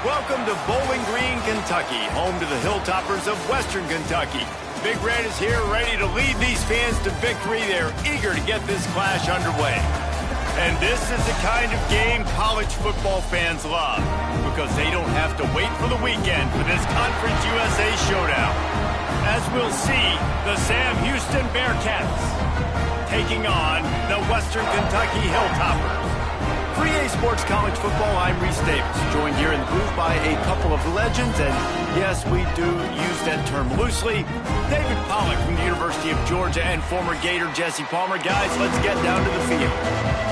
Welcome to Bowling Green, Kentucky, home to the Hilltoppers of Western Kentucky. Big Red is here ready to lead these fans to victory. They're eager to get this clash underway. And this is the kind of game college football fans love because they don't have to wait for the weekend for this Conference USA showdown. As we'll see, the Sam Houston Bearcats taking on the Western Kentucky Hilltoppers. For EA Sports College Football, I'm Reese Davis, joined here in the booth by a couple of legends, and yes, we do use that term loosely. David Pollack from the University of Georgia and former Gator Jesse Palmer. Guys, let's get down to the field.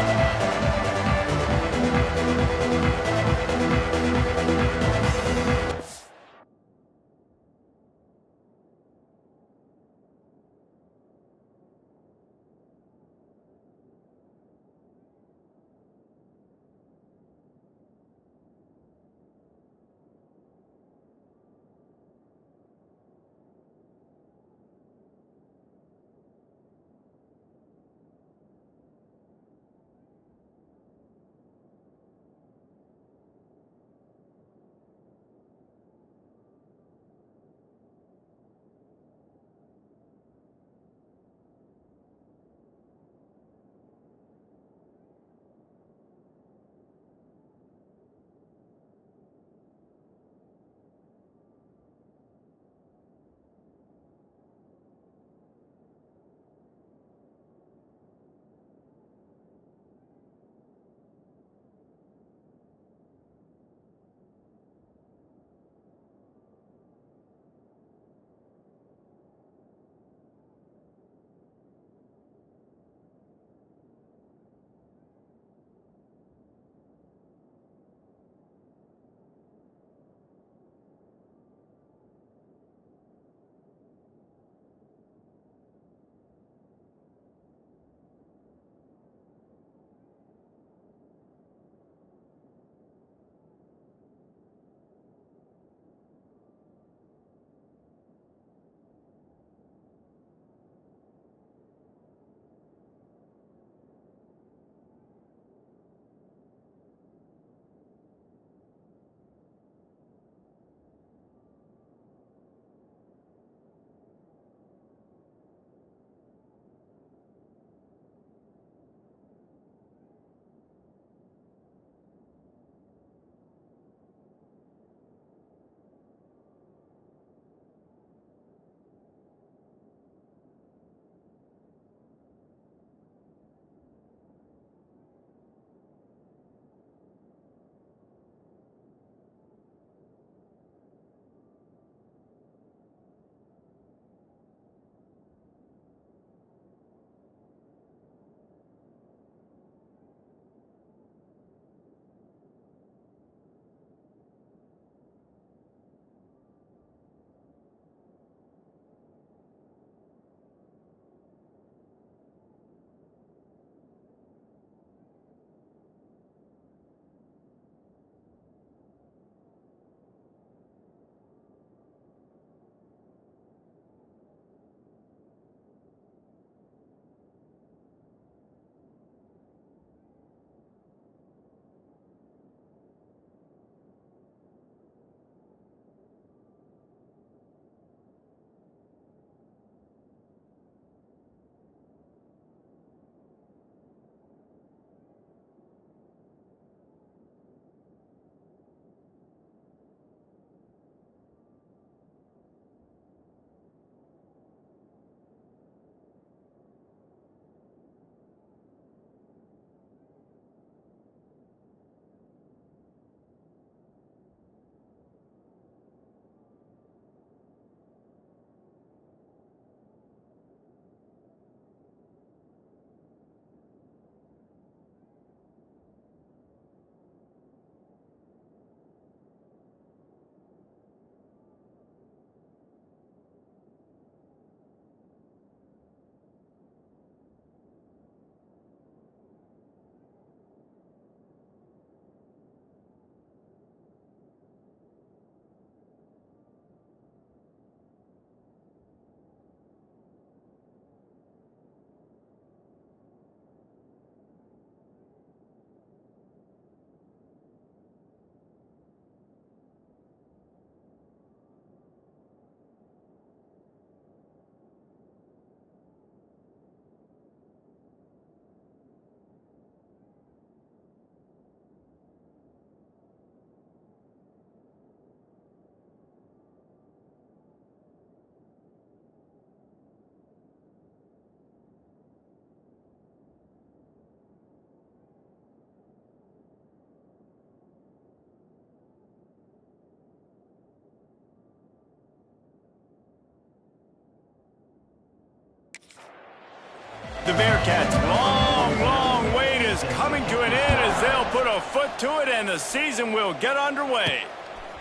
The Bearcats' long wait is coming to an end as they'll put a foot to it and the season will get underway.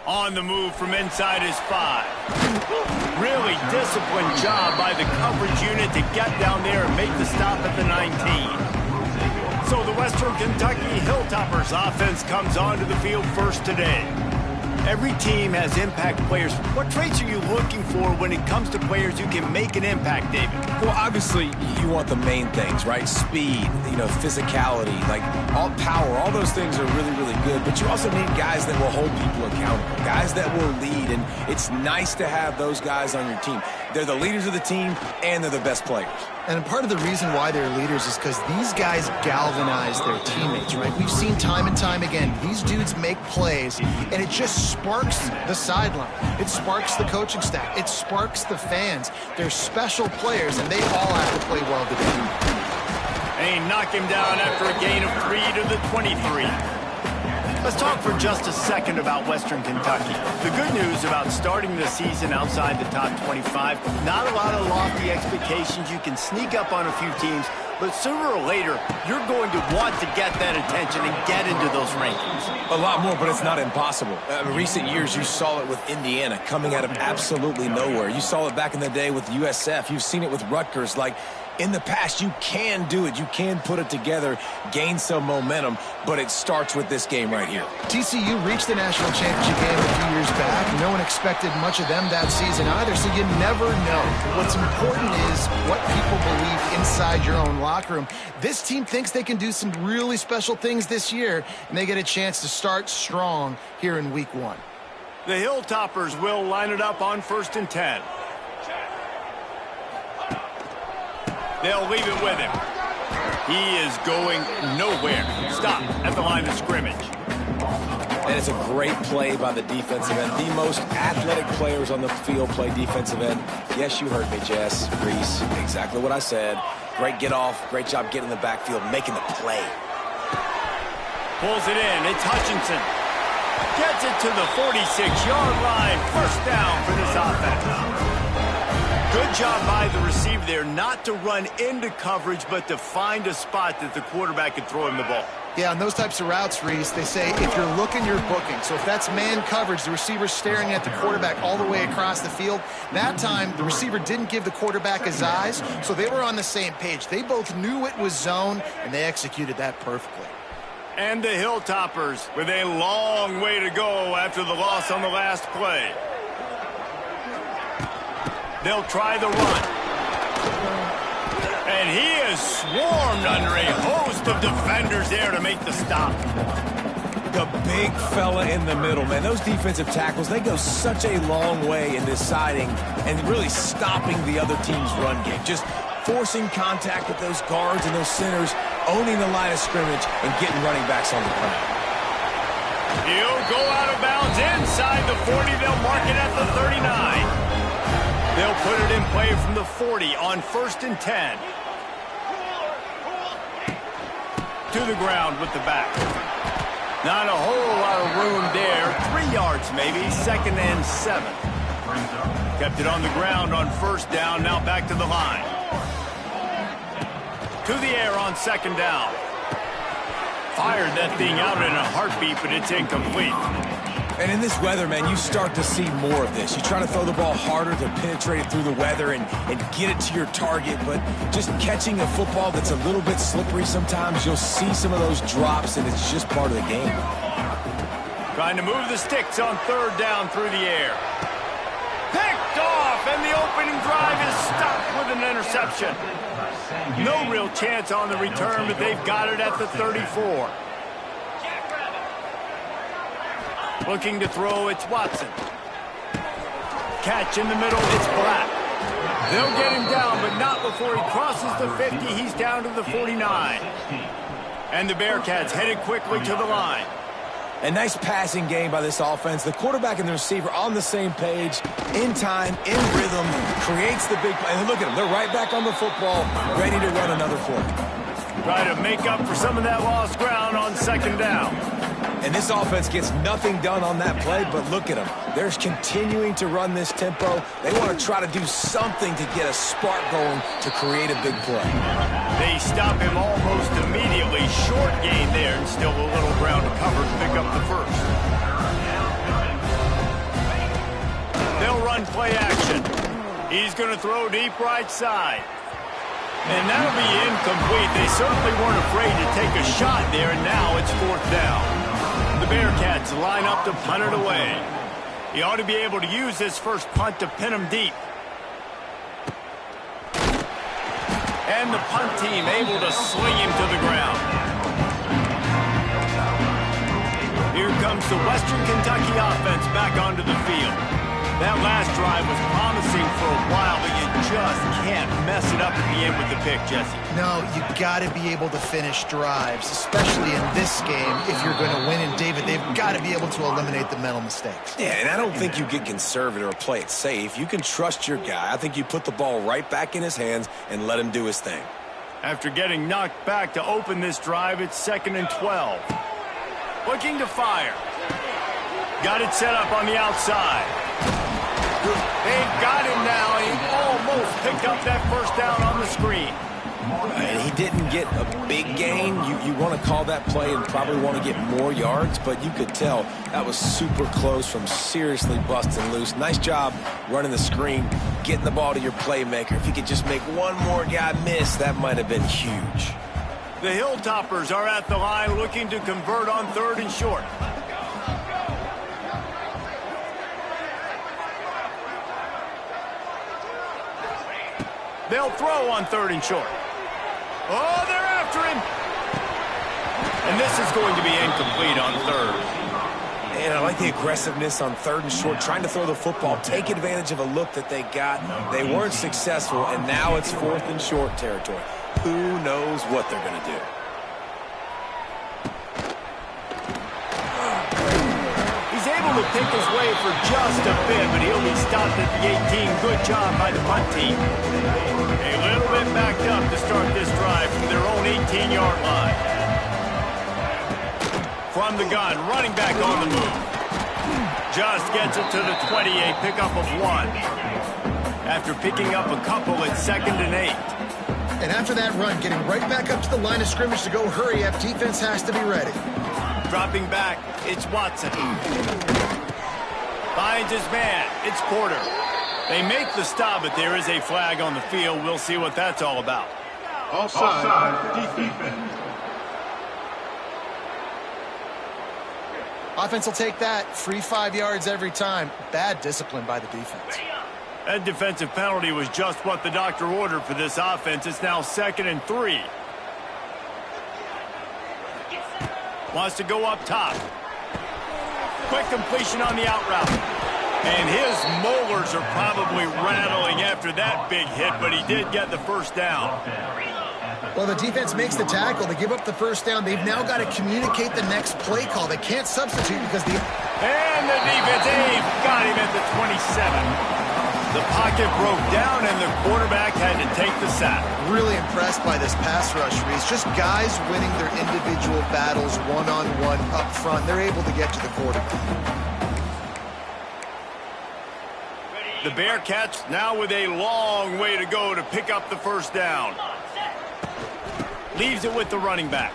On the move from inside his 5. Really disciplined job by the coverage unit to get down there and make the stop at the 19. So the Western Kentucky Hilltoppers offense comes onto the field first today. Every team has impact players. What traits are you looking for when it comes to players who can make an impact, David? Well, obviously, you want the main things, right? Speed, physicality, like all power, all those things are really, really good. But you also need guys that will hold people accountable, guys that will lead. And it's nice to have those guys on your team. They're the leaders of the team, and they're the best players. And part of the reason why they're leaders is because these guys galvanize their teammates, right? We've seen time and time again, these dudes make plays, and it just sparks the sideline. It sparks the coaching staff. It sparks the fans. They're special players, and they all have to play well today. And he knocked him down after a gain of 3 to the 23. Let's talk for just a second about Western Kentucky. The good news about starting the season outside the top 25, not a lot of lofty expectations. You can sneak up on a few teams, but sooner or later, you're going to want to get that attention and get into those rankings. A lot more, but it's not impossible. In recent years, you saw it with Indiana coming out of absolutely nowhere. You saw it back in the day with USF. You've seen it with Rutgers. Like, in the past, you can do it. You can put it together, gain some momentum, but it starts with this game right here. TCU reached the national championship game a few years back. No one expected much of them that season either, so you never know. What's important is what people believe inside your own locker room. This team thinks they can do some really special things this year, and they get a chance to start strong here in week 1. The Hilltoppers will line it up on 1st and 10. They'll leave it with him. He is going nowhere. Stop at the line of scrimmage. And it's a great play by the defensive end. The most athletic players on the field play defensive end. Yes, you heard me, Jess, Reese. Exactly what I said. Great get off. Great job getting in the backfield, making the play. Pulls it in. It's Hutchinson. Gets it to the 46-yard line. First down for this offense. Good job by the receiver there not to run into coverage, but to find a spot that the quarterback could throw him the ball. Yeah, on those types of routes, Reese, they say if you're looking, you're booking. So if that's man coverage, the receiver's staring at the quarterback all the way across the field. That time, the receiver didn't give the quarterback his eyes, so they were on the same page. They both knew it was zone, and they executed that perfectly. And the Hilltoppers with a long way to go after the loss on the last play. They'll try the run. And he is swarmed under a host of defenders there to make the stop. The big fella in the middle, man. Those defensive tackles, they go such a long way in deciding and really stopping the other team's run game. Just forcing contact with those guards and those centers, owning the line of scrimmage, and getting running backs on the ground. He'll go out of bounds inside the 40. They'll mark it at the 39. They'll put it in play from the 40 on 1st and 10. To the ground with the back. Not a whole lot of room there. 3 yards maybe. 2nd and 7. Kept it on the ground on 1st down. Now back to the line. To the air on 2nd down. Fired that thing out in a heartbeat, but it's incomplete. And in this weather, man, you start to see more of this. You try to throw the ball harder to penetrate it through the weather and get it to your target, but just catching a football that's a little bit slippery sometimes, you'll see some of those drops, and it's just part of the game. Trying to move the sticks on 3rd down through the air. Picked off, and the opening drive is stopped with an interception. No real chance on the return, but they've got it at the 34. Looking to throw, it's Watson. Catch in the middle, it's Black. They'll get him down, but not before he crosses the 50. He's down to the 49. And the Bearcats headed quickly to the line. A nice passing game by this offense. The quarterback and the receiver on the same page, in time, in rhythm, creates the big play. And look at them, they're right back on the football, ready to run another play. Try to make up for some of that lost ground on 2nd down. And this offense gets nothing done on that play, but look at them. They're continuing to run this tempo. They want to try to do something to get a spark going to create a big play. They stop him almost immediately. Short gain there, and still a little ground to cover to pick up the first. They'll run play action. He's going to throw deep right side. And that'll be incomplete. They certainly weren't afraid to take a shot there, and now it's 4th down. The Bearcats line up to punt it away. He ought to be able to use this first punt to pin him deep. And the punt team able to sling him to the ground. Here comes the Western Kentucky offense back onto the field. That last drive was promising for a while, but you just can't mess it up at the end with the pick, Jesse. No, you got to be able to finish drives, especially in this game. If you're going to win, and David, they've got to be able to eliminate the mental mistakes. Yeah, and I don't think you get conservative or play it safe. You can trust your guy. I think you put the ball right back in his hands and let him do his thing. After getting knocked back to open this drive, it's 2nd and 12. Looking to fire. Got it set up on the outside. They've got him now. He almost picked up that first down on the screen. And he didn't get a big gain. You want to call that play and probably want to get more yards, but you could tell that was super close from seriously busting loose. Nice job running the screen, getting the ball to your playmaker. If he could just make one more guy miss, that might have been huge. The Hilltoppers are at the line looking to convert on 3rd and short. They'll throw on 3rd and short. Oh, they're after him. And this is going to be incomplete on 3rd. And I like the aggressiveness on 3rd and short, trying to throw the football, take advantage of a look that they got. They weren't successful, and now it's 4th and short territory. Who knows what they're going to do? He's able to pick his way for just a bit, but he'll be stopped at the 18. Good job by the punt team. A little bit backed up to start this drive from their own 18-yard line. From the gun, running back on the move. Just gets it to the 20, a pickup of 1. After picking up a couple at 2nd and 8. And after that run, getting right back up to the line of scrimmage to go hurry up, defense has to be ready. Dropping back, it's Watson. Finds his man, it's Porter. They make the stop, but there is a flag on the field. We'll see what that's all about. Offside, defense. Offense will take that. Free 5 yards every time. Bad discipline by the defense. That defensive penalty was just what the doctor ordered for this offense. It's now 2nd and 3. Wants to go up top. Quick completion on the out route. And his molars are probably rattling after that big hit, but he did get the first down. Well, the defense makes the tackle. They give up the first down. They've now got to communicate the next play call. They can't substitute because the... And the defense, got him at the 27. The pocket broke down, and the quarterback had to take the sack. Really impressed by this pass rush, Reese. Just guys winning their individual battles one-on-one up front. They're able to get to the quarterback. The Bearcats now with a long way to go to pick up the first down. Leaves it with the running back.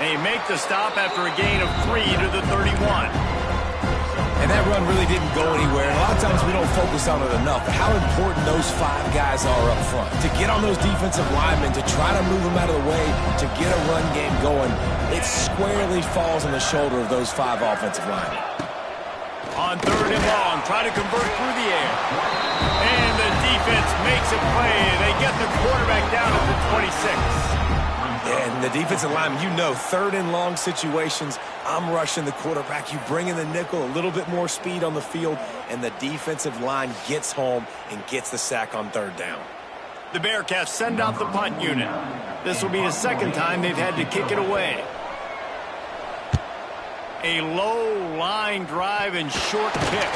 They make the stop after a gain of 3 to the 31. And that run really didn't go anywhere. And a lot of times we don't focus on it enough, but how important those 5 guys are up front. To get on those defensive linemen, to try to move them out of the way, to get a run game going, it squarely falls on the shoulder of those 5 offensive linemen. On 3rd and long, try to convert through the air. And the defense makes a play. They get the quarterback down at the 26. And the defensive lineman, you know, 3rd and long situations, I'm rushing the quarterback. You bring in the nickel, a little bit more speed on the field, and the defensive line gets home and gets the sack on 3rd down. The Bearcats send out the punt unit. This will be the 2nd time they've had to kick it away. A low line drive and short kick.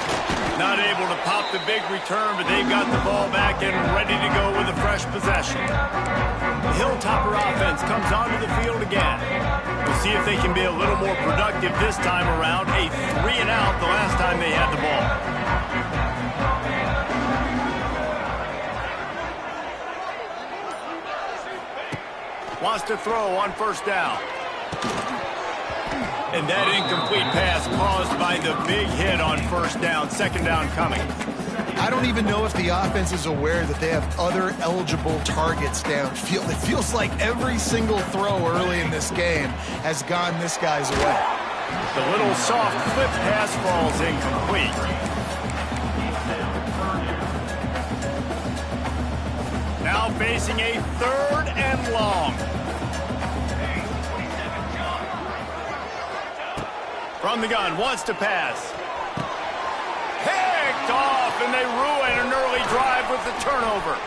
Not able to pop the big return, but they've got the ball back and ready to go with a fresh fresh possession. The Hilltopper offense comes onto the field again. We'll see if they can be a little more productive this time around. A 3-and-out the last time they had the ball. Wants to throw on first down. And that incomplete pass caused by the big hit on first down. Second down coming. I don't even know if the offense is aware that they have other eligible targets downfield. It feels like every single throw early in this game has gone this guy's way. The little soft flip pass falls incomplete. Now facing a 3rd and long. From the gun, wants to pass. Picked off, and they ruin an early drive with the turnover.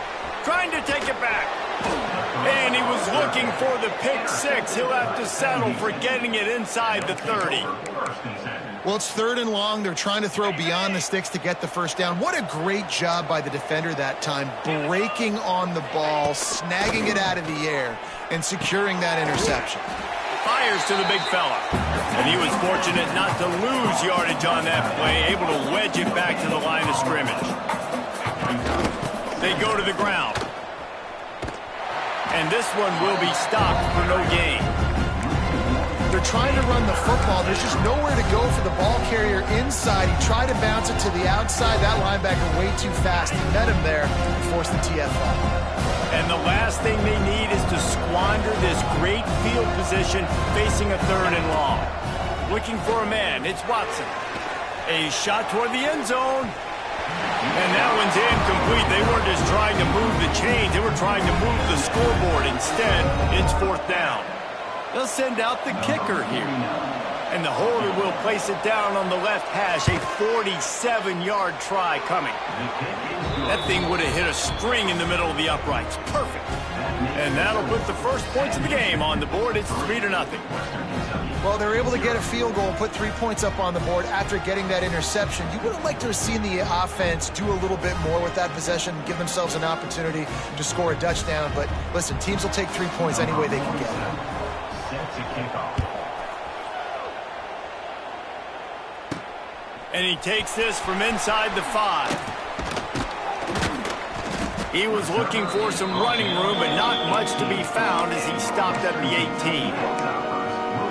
Trying to take it back. And he was looking for the pick six. He'll have to settle for getting it inside the 30. Well, it's 3rd and long. They're trying to throw beyond the sticks to get the first down. What a great job by the defender that time, breaking on the ball, snagging it out of the air, and securing that interception. Fires to the big fella. And he was fortunate not to lose yardage on that play, able to wedge it back to the line of scrimmage. They go to the ground. And this one will be stopped for no gain. They're trying to run the football. There's just nowhere to go for the ball carrier inside. He tried to bounce it to the outside. That linebacker way too fast. He met him there and forced the TFL. And the last thing they need is to squander this great field position facing a 3rd and long. Looking for a man, it's Watson. A shot toward the end zone. And that one's incomplete. They weren't just trying to move the chains, they were trying to move the scoreboard. Instead, it's 4th down. They'll send out the kicker here. And the holder will place it down on the left hash. A 47-yard try coming. That thing would have hit a string in the middle of the uprights. Perfect. And that'll put the first points of the game on the board. It's 3-0. Well, they're able to get a field goal and put 3 points up on the board after getting that interception. You would have liked to have seen the offense do a little bit more with that possession, give themselves an opportunity to score a touchdown. But listen, teams will take 3 points any way they can get it. And he takes this from inside the 5. He was looking for some running room, but not much to be found as he stopped at the 18.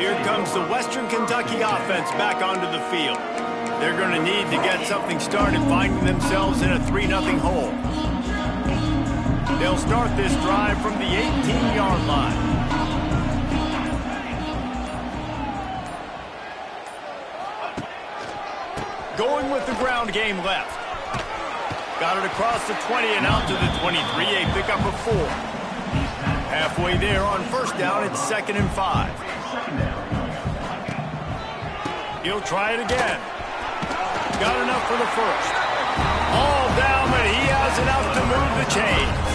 Here comes the Western Kentucky offense back onto the field. They're going to need to get something started, finding themselves in a 3-0 hole. They'll start this drive from the 18-yard line. Going with the ground game left. Got it across the 20 and out to the 23. A pickup of 4. Halfway there on first down, it's 2nd and 5. He'll try it again. Got enough for the first. All down, but he has enough to move the chains.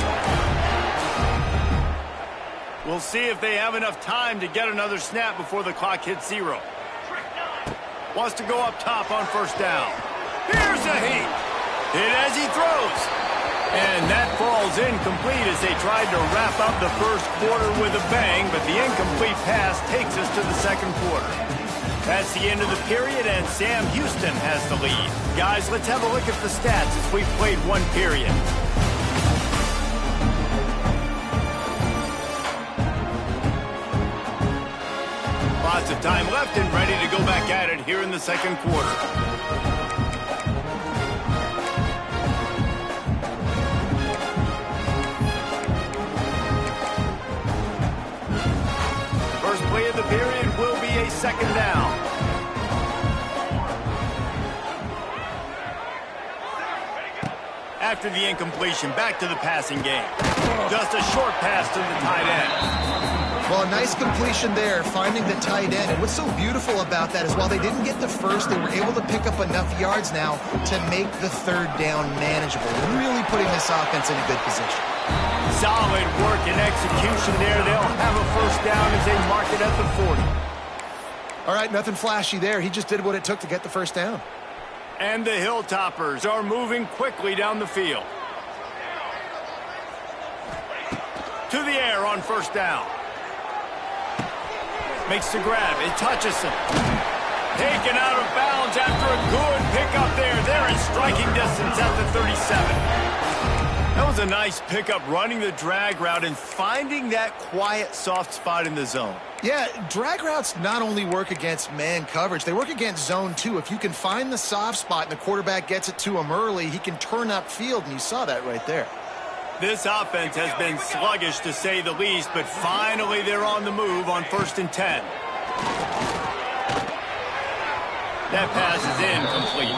We'll see if they have enough time to get another snap before the clock hits 0. Wants to go up top on first down. Here's a heat. Hit as he throws. And that falls incomplete as they tried to wrap up the first quarter with a bang, but the incomplete pass takes us to the second quarter. That's the end of the period, and Sam Houston has the lead. Guys, let's have a look at the stats as we've played one period. Lots of time left and ready to go back at it here in the second quarter. First play of the period will be a 2nd down. After the incompletion, back to the passing game. Just a short pass to the tight end. Well, a nice completion there, finding the tight end. And what's so beautiful about that is while they didn't get the first, they were able to pick up enough yards now to make the 3rd down manageable, really putting this offense in a good position. Solid work and execution there. They'll have a first down as they mark it at the 40. All right, nothing flashy there. He just did what it took to get the first down. And the Hilltoppers are moving quickly down the field. To the air on first down. Makes the grab. It's Hutchinson. Taken out of bounds after a good pickup there. They're in striking distance at the 37. That was a nice pickup, running the drag route and finding that quiet, soft spot in the zone. Yeah, drag routes not only work against man coverage, they work against zone too. If you can find the soft spot and the quarterback gets it to him early, he can turn upfield, and you saw that right there. This offense has been sluggish to say the least, but finally they're on the move on 1st and 10. That pass is incomplete.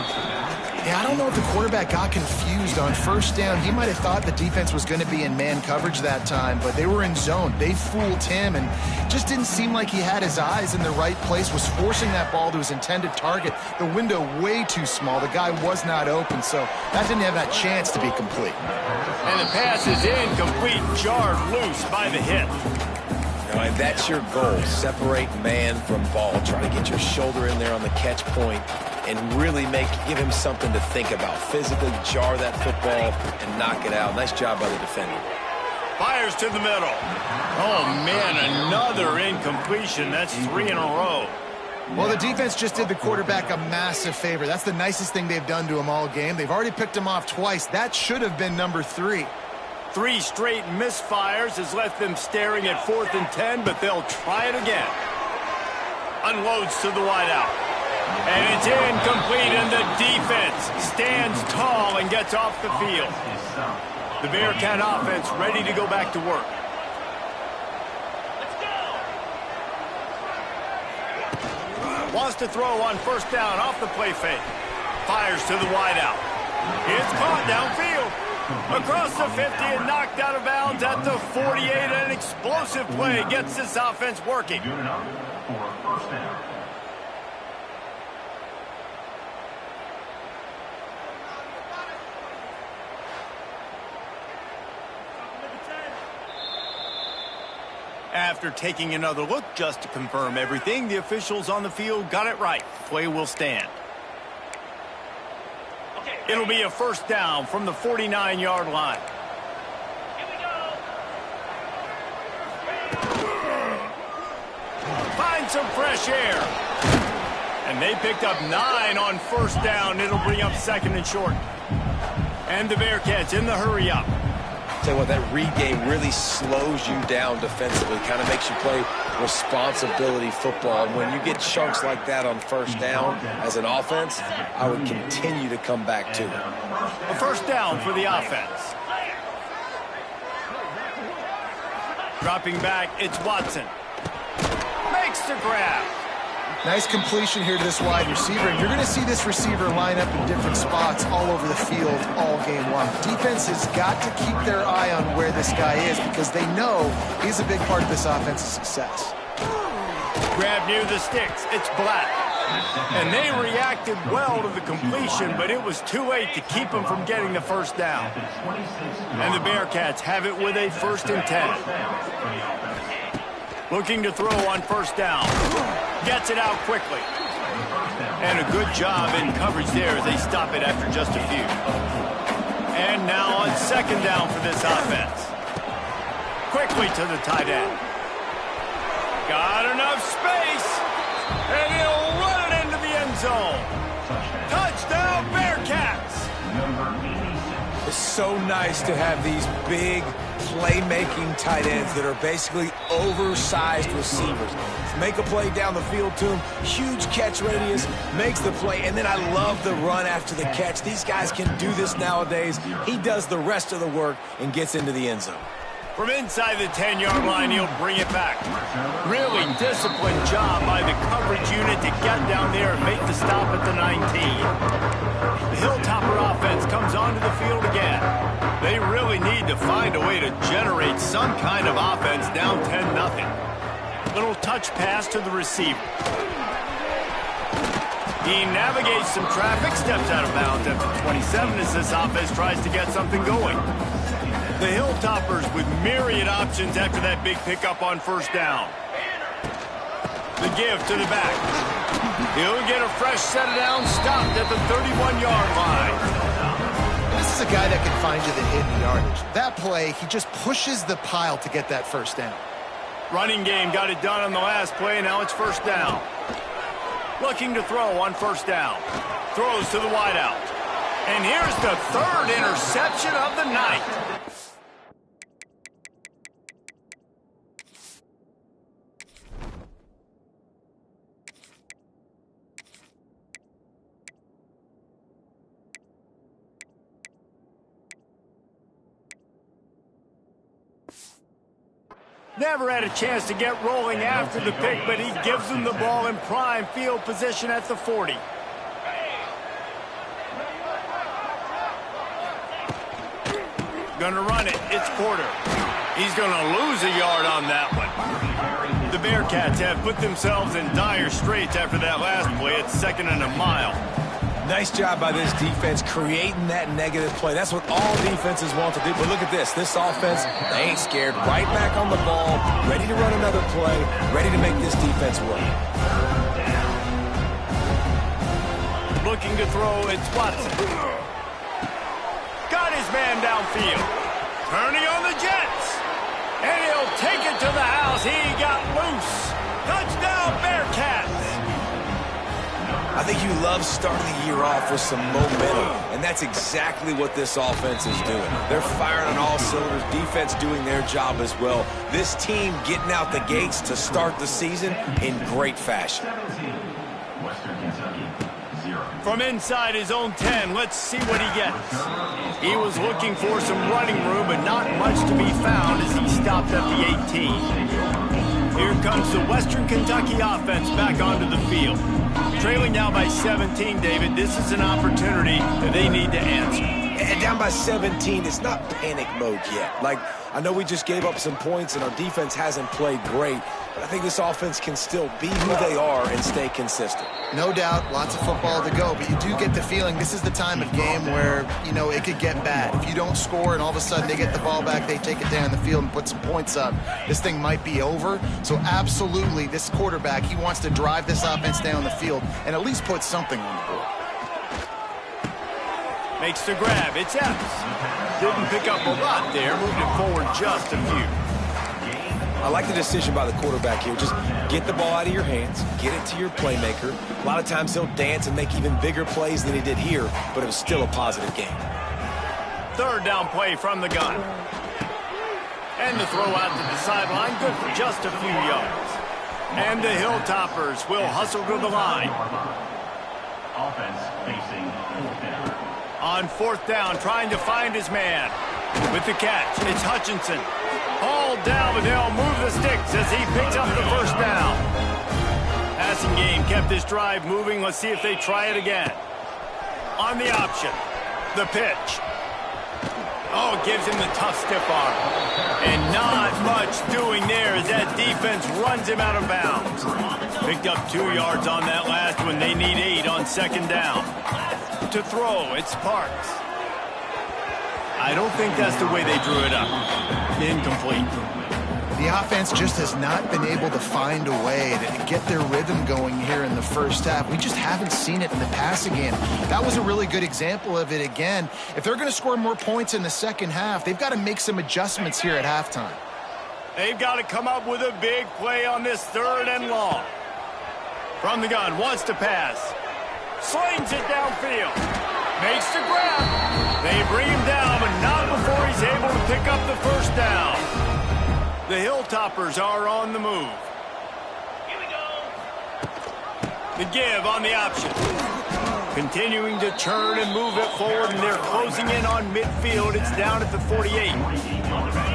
Yeah, I don't know if the quarterback got confused on first down. He might have thought the defense was going to be in man coverage that time, but they were in zone. They fooled him and just didn't seem like he had his eyes in the right place, was forcing that ball to his intended target. The window way too small. The guy was not open, so that didn't have that chance to be complete. And the pass is incomplete, jarred loose by the hit. And that's your goal. Separate man from ball. Try to get your shoulder in there on the catch point and really give him something to think about. Physically jar that football and knock it out. Nice job by the defender. Fires to the middle. Oh, man, another incompletion. That's 3 in a row. Well, the defense just did the quarterback a massive favor. That's the nicest thing they've done to him all game. They've already picked him off twice. That should have been number 3. 3 straight misfires has left them staring at 4th and 10, but they'll try it again. Unloads to the wideout. And it's incomplete, and the defense stands tall and gets off the field. The Bearcat offense ready to go back to work. Wants to throw on first down off the play fake. Fires to the wideout. It's caught downfield. Across the 50 and knocked out of bounds at the 48. An explosive play gets this offense working. Good enough for first down. After taking another look just to confirm everything, the officials on the field got it right. Play will stand. It'll be a first down from the 49-yard line. Here we go. Find some fresh air. And they picked up 9 on first down. It'll bring up 2nd and short. And the Bearcats in the hurry up. Tell you what, that read game really slows you down defensively, kind of makes you play responsibility football. And when you get chunks like that on first down as an offense, I would continue to come back to it. A first down for the offense. Dropping back, it's Watson. Makes the grab. Nice completion here to this wide receiver, and you're going to see this receiver line up in different spots all over the field all game long. Defense has got to keep their eye on where this guy is because they know he's a big part of this offense's success. Grab near the sticks. It's Black. And they reacted well to the completion, but it was too late to keep them from getting the first down. And the Bearcats have it with a 1st and 10. Looking to throw on first down. Gets it out quickly. And a good job in coverage there as they stop it after just a few. And now on 2nd down for this offense. Quickly to the tight end. Got enough space. And he'll run it into the end zone. Touchdown Bearcats. It's so nice to have these big playmaking tight ends that are basically oversized receivers. Make a play down the field to him, huge catch radius, makes the play, and then I love the run after the catch. These guys can do this nowadays. He does the rest of the work and gets into the end zone. From inside the 10-yard line, he'll bring it back. Really disciplined job by the coverage unit to get down there and make the stop at the 19. The Hilltopper offense comes onto the field again. They really need to find a way to generate some kind of offense down 10-0. Little touch pass to the receiver. He navigates some traffic, steps out of bounds at the 27 as this offense tries to get something going. The Hilltoppers with myriad options after that big pickup on first down. The give to the back. He'll get a fresh set of downs stopped at the 31-yard line. This is a guy that can find you the hidden yardage. That play, he just pushes the pile to get that first down. Running game got it done on the last play. Now it's first down. Looking to throw on first down. Throws to the wideout. And here's the third interception of the night. Never had a chance to get rolling after the pick, but he gives them the ball in prime field position at the 40. Gonna run it. It's Porter. He's gonna lose a yard on that one. The Bearcats have put themselves in dire straits after that last play. It's 2nd and a mile. Nice job by this defense creating that negative play. That's what all defenses want to do. But look at this. This offense, they ain't scared. Right back on the ball, ready to run another play, ready to make this defense work. Looking to throw, it's Watson. Got his man downfield. Turning on the Jets. And he'll take it to the house. He got loose. Touchdown, Bearcats. I think you love starting the year off with some momentum, and that's exactly what this offense is doing. They're firing on all cylinders, defense doing their job as well. This team getting out the gates to start the season in great fashion. Western Kentucky, 0. From inside his own 10, let's see what he gets. He was looking for some running room, but not much to be found as he stopped at the 18. Here comes the Western Kentucky offense back onto the field. Trailing now by 17, David. This is an opportunity that they need to answer. And down by 17, it's not panic mode yet. Like, I know we just gave up some points and our defense hasn't played great, but I think this offense can still be who they are and stay consistent. No doubt, lots of football to go, but you do get the feeling this is the time of game where, you know, it could get bad. If you don't score and all of a sudden they get the ball back, they take it down the field and put some points up, this thing might be over. So absolutely, this quarterback, he wants to drive this offense down the field and at least put something on the board. Makes the grab. It's Epps. Didn't pick up a lot there. Moved it forward just a few. I like the decision by the quarterback here. Just get the ball out of your hands, get it to your playmaker. A lot of times he'll dance and make even bigger plays than he did here, but it was still a positive game. Third down play from the gun. And the throw out to the sideline. Good for just a few yards. And the Hilltoppers will hustle to the line. Offense facing 4th down. On 4th down, trying to find his man. With the catch, it's Hutchinson. Hauled down, but they'll move the sticks as he picks up the first down. Passing game kept this drive moving. Let's see if they try it again. On the option, the pitch. Oh, gives him the tough stiff arm. And not much doing there as that defense runs him out of bounds. Picked up 2 yards on that last one. They need 8 on 2nd down. To throw, it's Parks. I don't think that's the way they drew it up. Incomplete. The offense just has not been able to find a way to get their rhythm going here in the first half. We just haven't seen it in the passing game. That was a really good example of it again. If they're going to score more points in the second half, they've got to make some adjustments here at halftime. They've got to come up with a big play on this 3rd and long. From the gun, wants to pass. Slings it downfield. Makes the grab. They bring him down, but not before he's able to pick up the first down. The Hilltoppers are on the move. Here we go. The give on the option. Continuing to turn and move it forward, and they're closing in on midfield. It's down at the 48.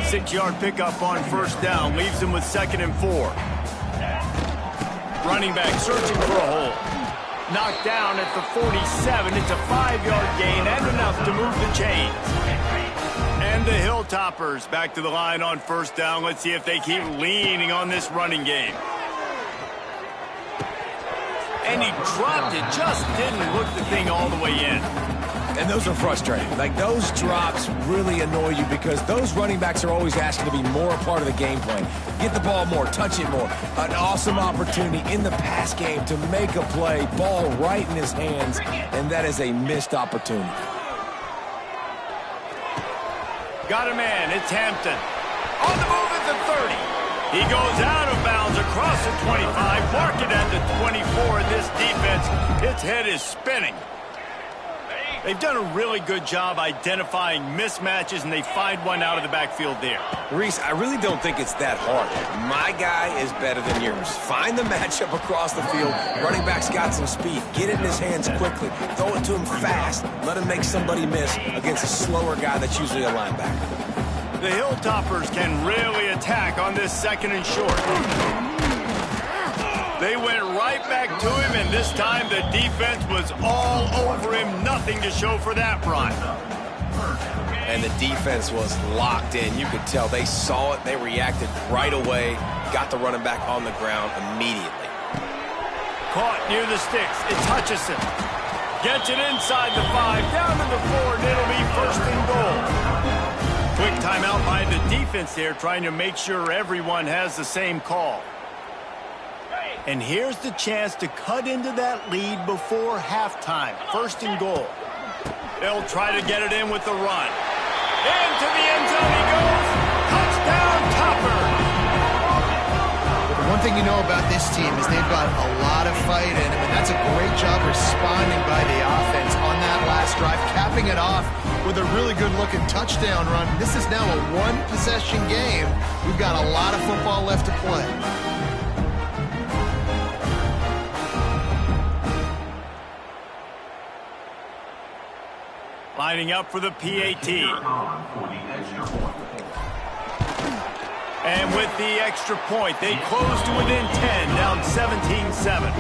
6-yard pickup on first down leaves them with 2nd and 4. Running back searching for a hole. Knocked down at the 47. It's a 5-yard gain and enough to move the chains. And the Hilltoppers back to the line on first down. Let's see if they keep leaning on this running game. And he dropped it. Just didn't look the thing all the way in. And those are frustrating. Like, those drops really annoy you because those running backs are always asking to be more a part of the game plan. Get the ball more, touch it more. An awesome opportunity in the pass game to make a play, ball right in his hands, and that is a missed opportunity. Got a man. It's Hampton. On the move at the 30. He goes out of bounds across the 25. Mark it at the 24. This defense, its head is spinning. They've done a really good job identifying mismatches, and they find one out of the backfield there. Reese, I really don't think it's that hard. My guy is better than yours. Find the matchup across the field. Running back's got some speed. Get it in his hands quickly. Throw it to him fast. Let him make somebody miss against a slower guy that's usually a linebacker. The Hilltoppers can really attack on this 2nd and short. They went right back to him, and this time the defense was all over him. Nothing to show for that run. And the defense was locked in. You could tell they saw it. They reacted right away. Got the running back on the ground immediately. Caught near the sticks. It's Hutchinson. Gets it inside the 5, down to the 4, and it'll be 1st and goal. Quick timeout by the defense there, trying to make sure everyone has the same call. And here's the chance to cut into that lead before halftime. 1st and goal. They'll try to get it in with the run. Into the end zone he goes. Touchdown, Topper. The one thing you know about this team is they've got a lot of fight in them, and that's a great job responding by the offense on that last drive, capping it off with a really good-looking touchdown run. This is now a one-possession game. We've got a lot of football left to play. Lining up for the PAT. And with the extra point, they close to within 10, down 17-7.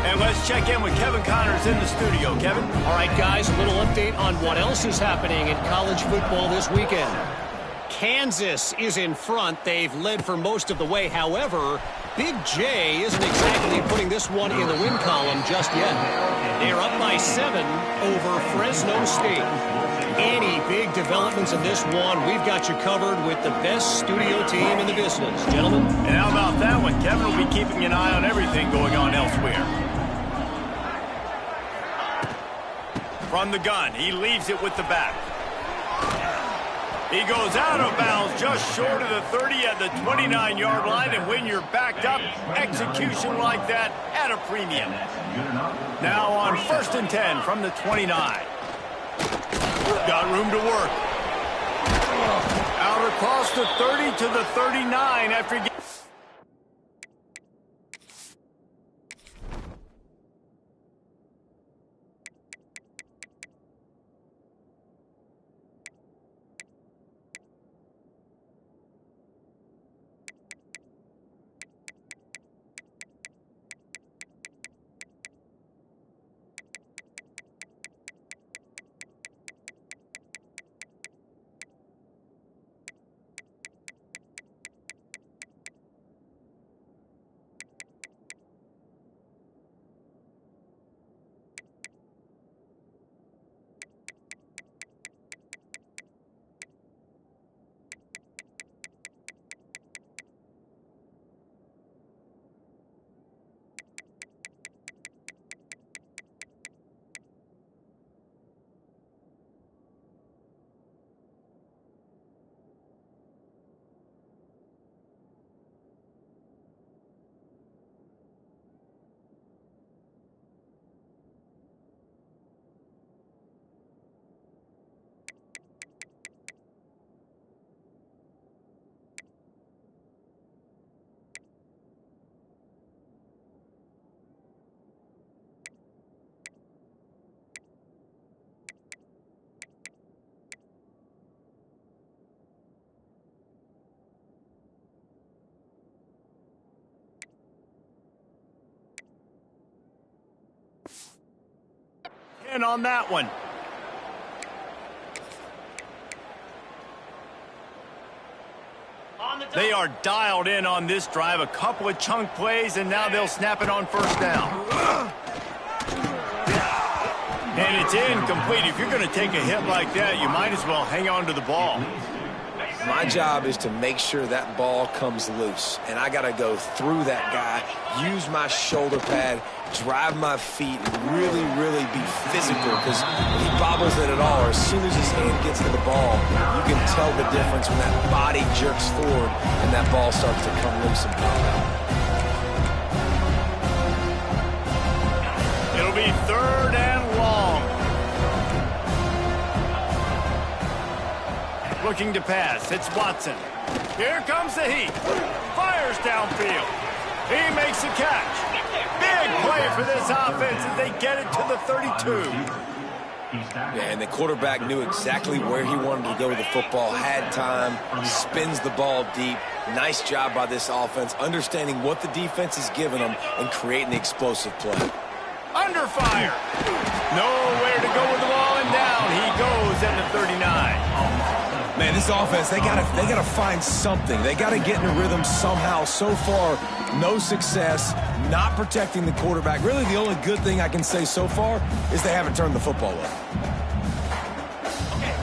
And let's check in with Kevin Connors in the studio. Kevin? All right, guys, a little update on what else is happening in college football this weekend. Kansas is in front. They've led for most of the way. However, Big J isn't exactly putting this one in the win column just yet. They're up by 7 over Fresno State. Any big developments in this one, we've got you covered with the best studio team in the business. Gentlemen? And how about that one? Kevin will be keeping an eye on everything going on elsewhere. From the gun, he leaves it with the back. He goes out of bounds just short of the 30 at the 29-yard line, and when you're backed up, execution like that at a premium. Now on 1st and 10 from the 29. Got room to work. Out across the 30 to the 39 after he gets... on that one. They are dialed in on this drive. A couple of chunk plays, and now they'll snap it on 1st down. And it's incomplete. If you're going to take a hit like that, you might as well hang on to the ball. My My job is to make sure that ball comes loose, and I got to go through that guy, use my shoulder pad, drive my feet, and really, really be physical, because if he bobbles it at all, or as soon as his hand gets to the ball, you can tell the difference when that body jerks forward and that ball starts to come loose and pop out. It'll be 3rd and long. Looking to pass. It's Watson. Here comes the heat. Fires downfield. He makes a catch. Big play for this offense as they get it to the 32. Yeah, and the quarterback knew exactly where he wanted to go with the football, had time, spins the ball deep. Nice job by this offense, understanding what the defense is giving them and creating the explosive play. Under fire. Nowhere to go with the ball, and down he goes at the 39. Man, this offense, they gotta find something. They gotta get in a rhythm somehow. So far, no success, not protecting the quarterback. Really, the only good thing I can say so far is they haven't turned the football over.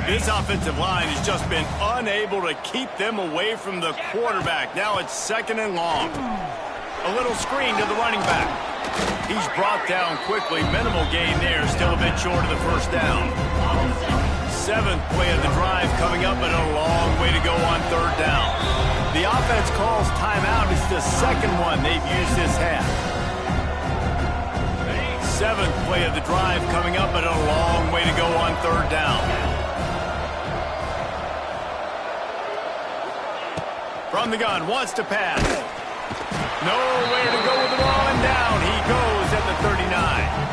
This offensive line has just been unable to keep them away from the quarterback. Now it's 2nd and long. A little screen to the running back. He's brought down quickly. Minimal gain there, still a bit short of the 1st down. 7th play of the drive coming up, but a long way to go on 3rd down. The offense calls timeout. It's the 2nd one they've used this half. 7th play of the drive coming up, but a long way to go on 3rd down. From the gun, wants to pass. Nowhere to go with the ball, and down he goes at the 39.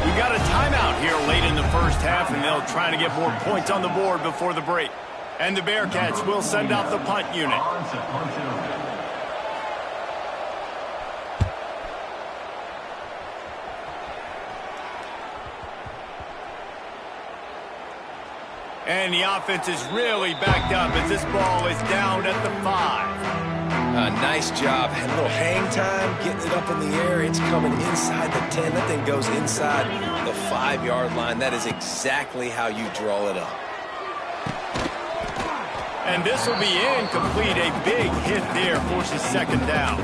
We got a timeout here late in the 1st half, and they'll try to get more points on the board before the break. And the Bearcats will send out the punt unit. And the offense is really backed up as this ball is down at the 5. Nice job. Had a little hang time, getting it up in the air. It's coming inside the 10. That thing goes inside the 5-yard line. That is exactly how you draw it up. And this will be incomplete. A big hit there forces 2nd down.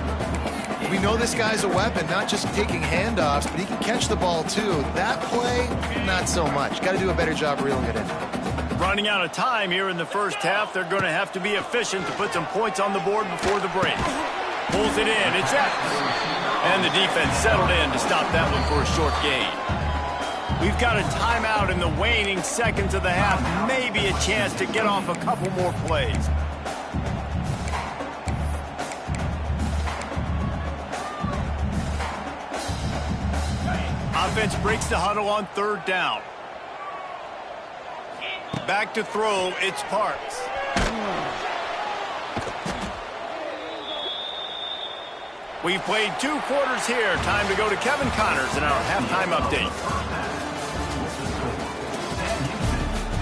We know this guy's a weapon, not just taking handoffs, but he can catch the ball too. That play, not so much. Got to do a better job reeling it in. Running out of time here in the 1st half. They're going to have to be efficient to put some points on the board before the break. Pulls it in. It's Evans. And the defense settled in to stop that one for a short gain. We've got a timeout in the waning seconds of the half. Maybe a chance to get off a couple more plays. Offense breaks the huddle on 3rd down. Back to throw, it's Parks. We've played 2 quarters here. Time to go to Kevin Connors in our halftime update.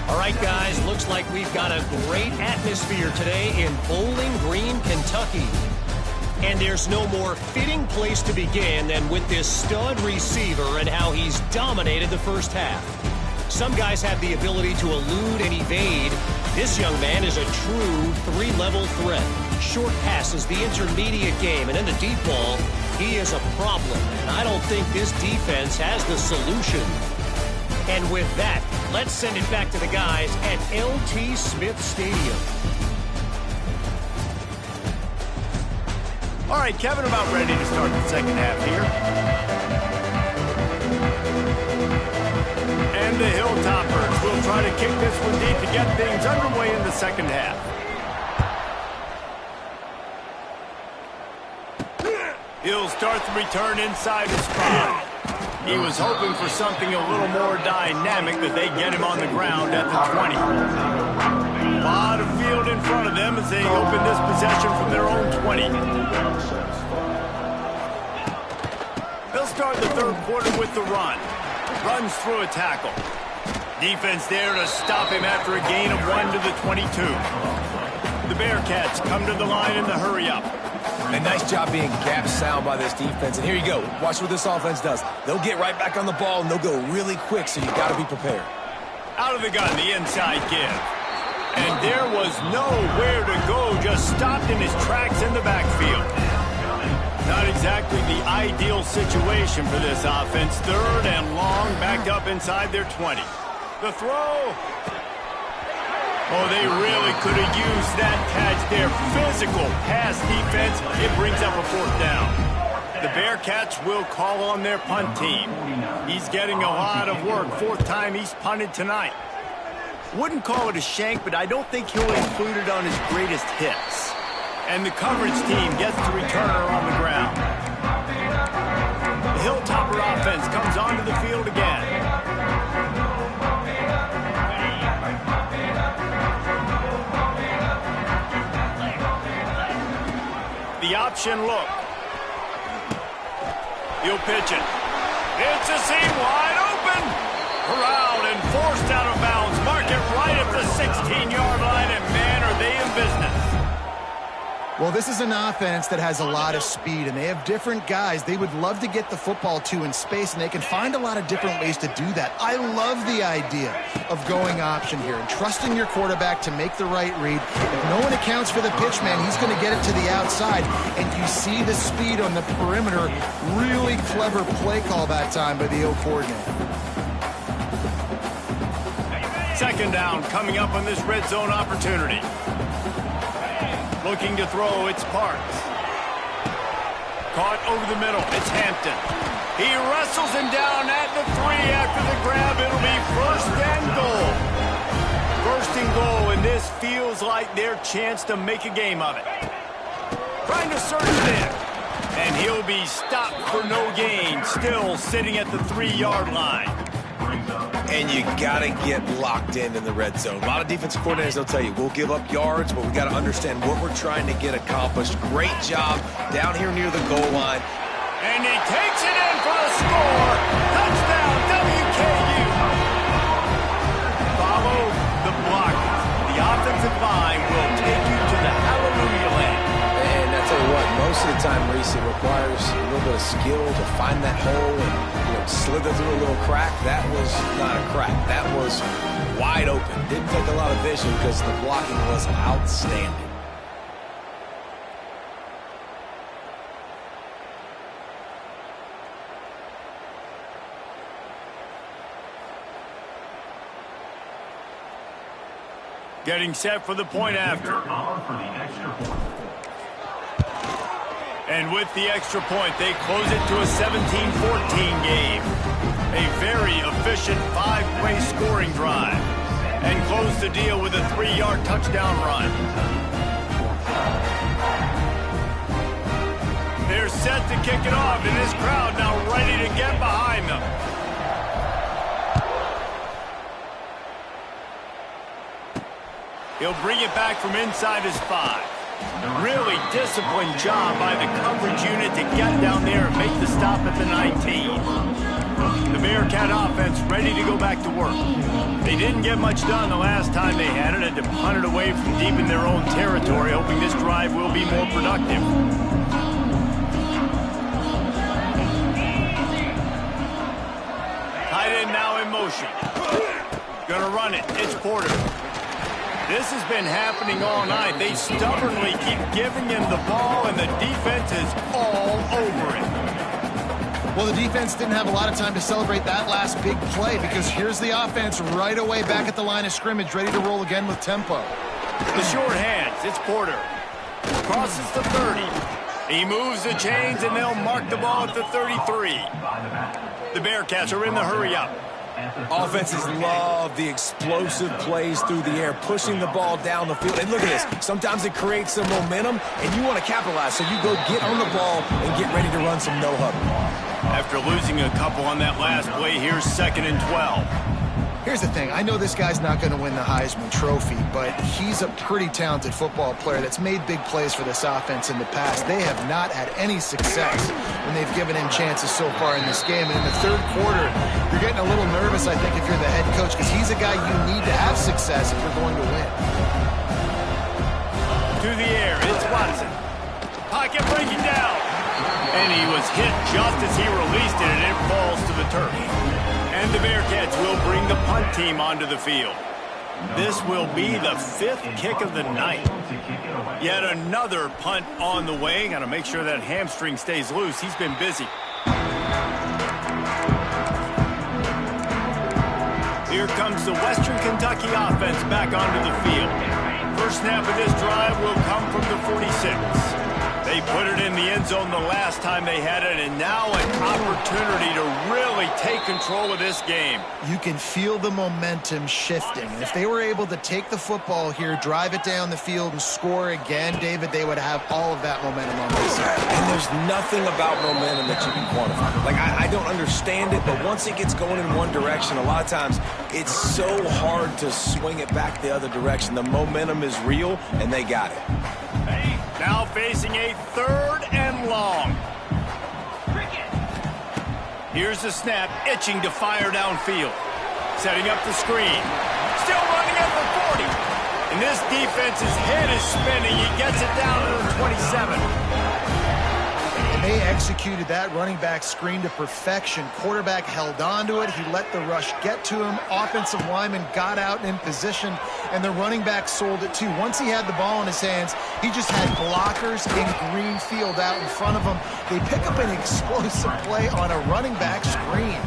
All right, guys, looks like we've got a great atmosphere today in Bowling Green, Kentucky. And there's no more fitting place to begin than with this stud receiver and how he's dominated the 1st half. Some guys have the ability to elude and evade. This young man is a true 3-level threat. Short passes, the intermediate game, and in the deep ball, he is a problem. And I don't think this defense has the solution. And with that, let's send it back to the guys at L.T. Smith Stadium. All right, Kevin, about ready to start the 2nd half here. And the Hilltoppers will try to kick this one deep to get things underway in the 2nd half. He'll start the return inside his 5. He was hoping for something a little more dynamic, but they get him on the ground at the 20. A lot of field in front of them as they open this possession from their own 20. They'll start the 3rd quarter with the run. Runs through a tackle. Defense there to stop him after a gain of 1 to the 22. The Bearcats come to the line in the hurry-up. A nice job being gap sound by this defense. And here you go. Watch what this offense does. They'll get right back on the ball, and they'll go really quick, so you got to be prepared. Out of the gun, the inside give. And there was nowhere to go, just stopped in his tracks in the backfield. Not exactly the ideal situation for this offense. 3rd and long, backed up inside their 20. The throw. Oh, they really could have used that catch there. Physical pass defense. It brings up a 4th down. The Bearcats will call on their punt team. He's getting a lot of work. 4th time he's punted tonight. Wouldn't call it a shank, but I don't think he'll include it on his greatest hits. And the coverage team gets the returner on the ground. The Hilltopper offense comes onto the field again. The option look. He'll pitch it. It's a seam wide open. Corralled and forced out of bounds. Mark it right at the 16-yard line, and man, are they in business. Well, this is an offense that has a lot of speed, and they have different guys they would love to get the football to in space, and they can find a lot of different ways to do that. I love the idea of going option here and trusting your quarterback to make the right read. If no one accounts for the pitch, man, he's going to get it to the outside, and you see the speed on the perimeter. Really clever play call that time by the O coordinator. 2nd down coming up on this red zone opportunity. Looking to throw, it's Parks. Caught over the middle, it's Hampton. He wrestles him down at the 3 after the grab. It'll be 1st and goal. 1st and goal, and this feels like their chance to make a game of it. Trying to surge it in. And he'll be stopped for no gain, still sitting at the 3-yard line. And you got to get locked in the red zone. A lot of defensive coordinators, they'll tell you, we'll give up yards, but we got to understand what we're trying to get accomplished. Great job down here near the goal line. And he takes it in for the score. Touchdown, WKU. Follow the block. The offensive line will take you to the hallelujah land. And I tell you what, most of the time, Reese, it requires a little bit of skill to find that hole and slither through a little crack. That was not a crack. That was wide open. Didn't take a lot of vision because the blocking was outstanding. Getting set for the point after. And with the extra point, they close it to a 17-14 game. A very efficient 5-play scoring drive. And close the deal with a 3-yard touchdown run. They're set to kick it off, and this crowd now ready to get behind them. He'll bring it back from inside his 5. Really disciplined job by the coverage unit to get down there and make the stop at the 19. The Bearcat offense ready to go back to work. They didn't get much done the last time they had it, had to punt it away from deep in their own territory, hoping this drive will be more productive. Tight end now in motion. Gonna run it. It's Porter. This has been happening all night. They stubbornly keep giving him the ball, and the defense is all over it. Well, the defense didn't have a lot of time to celebrate that last big play because here's the offense right away back at the line of scrimmage, ready to roll again with tempo. The short hands, it's Porter. Crosses the 30. He moves the chains, and they'll mark the ball at the 33. The Bearcats are in the hurry-up. Offenses love the explosive plays through the air, pushing the ball down the field. And look at this. Sometimes it creates some momentum, and you want to capitalize. So you go get on the ball and get ready to run some no-huddle. After losing a couple on that last play, here's 2nd and 12. Here's the thing. I know this guy's not going to win the Heisman Trophy, but he's a pretty talented football player that's made big plays for this offense in the past. They have not had any success when they've given him chances so far in this game. And in the 3rd quarter, you're getting a little nervous, I think, if you're the head coach, because he's a guy you need to have success if you're going to win. To the air, it's Watson. Pocket breaking down. And he was hit just as he released it, and it falls to the turf. And the Bearcats will bring the punt team onto the field. This will be the 5th kick of the night. Yet another punt on the way. Got to make sure that hamstring stays loose. He's been busy. Here comes the Western Kentucky offense back onto the field. First snap of this drive will come from the 46. They put it in the end zone the last time they had it, and now an opportunity to really take control of this game. You can feel the momentum shifting. And if they were able to take the football here, drive it down the field, and score again, David, they would have all of that momentum on their side. And there's nothing about momentum that you can quantify. Like, I don't understand it, but once it gets going in one direction, a lot of times it's so hard to swing it back the other direction. The momentum is real, and they got it. Now facing a 3rd and long. Here's the snap, itching to fire downfield. Setting up the screen. Still running at the 40. And this defense's head is spinning. He gets it down to the 27. And they executed that running back screen to perfection. Quarterback held on to it. He let the rush get to him. Offensive lineman got out in position, and the running back sold it too. Once he had the ball in his hands, he just had blockers in green field out in front of him. They pick up an explosive play on a running back screen.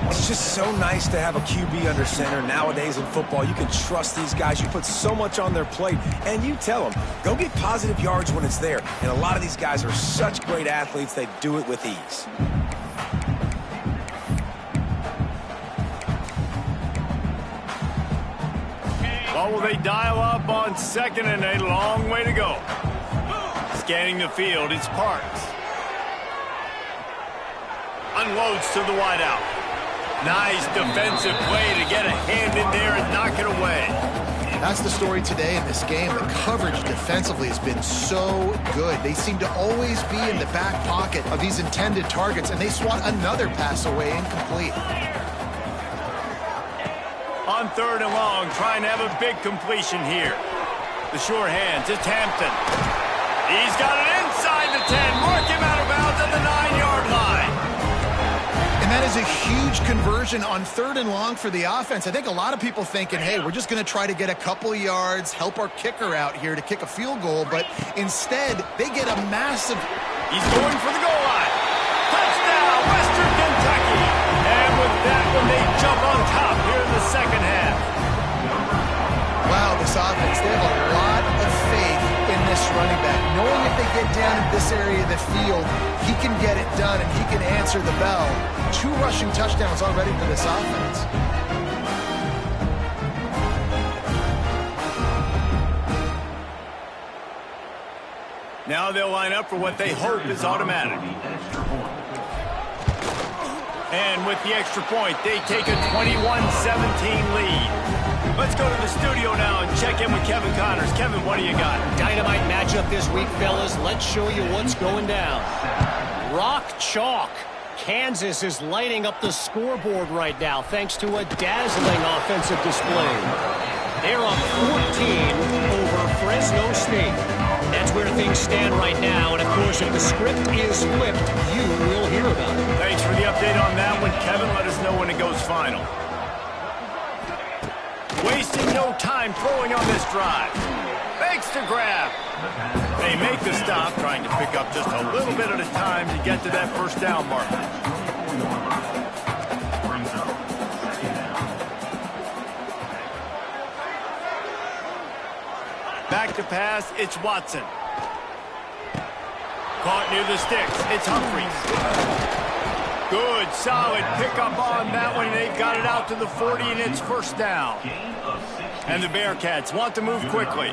It's just so nice to have a QB under center. Nowadays in football, you can trust these guys. You put so much on their plate, and you tell them, go get positive yards when it's there. And a lot of these guys are such great athletes, they do it with ease. What will they dial up on 2nd and a long way to go? Scanning the field, it's Parks. Unloads to the wideout. Nice defensive play to get a hand in there and knock it away. That's the story today in this game. The coverage defensively has been so good. They seem to always be in the back pocket of these intended targets, and they swat another pass away incomplete. On 3rd and long, trying to have a big completion here. The sure hands, it's Hampton. He's got it inside the 10. Mark him out of bounds at the 9-yard line. And that is a huge conversion on 3rd and long for the offense. I think a lot of people thinking, hey, we're just going to try to get a couple of yards, help our kicker out here to kick a field goal. But instead, they get a massive... He's going for the goal line. Touchdown, Western Kentucky. And with that one, they jump on top here in the 2nd half. Wow, this offense, they have a lot of faith in this running back. Knowing if they get down in this area of the field, he can get it done and he can answer the bell. 2 rushing touchdowns already for this offense. Now they'll line up for what they hope is automatic. And with the extra point, they take a 21-17 lead. Let's go to the studio now and check in with Kevin Connors. Kevin, what do you got? Dynamite matchup this week, fellas. Let's show you what's going down. Rock chalk. Kansas is lighting up the scoreboard right now thanks to a dazzling offensive display. They're up 14 over Fresno State. That's where things stand right now. And, of course, if the script is flipped, you will hear about it. Thanks for the update on that one, Kevin. Let us know when it goes final. Wasting no time throwing on this drive. Fakes to grab. They make the stop, trying to pick up just a little bit at a time to get to that first down mark. Back to pass, it's Watson. Caught near the sticks, it's Humphries. Good, solid pickup on that one. They've got it out to the 40, and it's first down. And the Bearcats want to move quickly.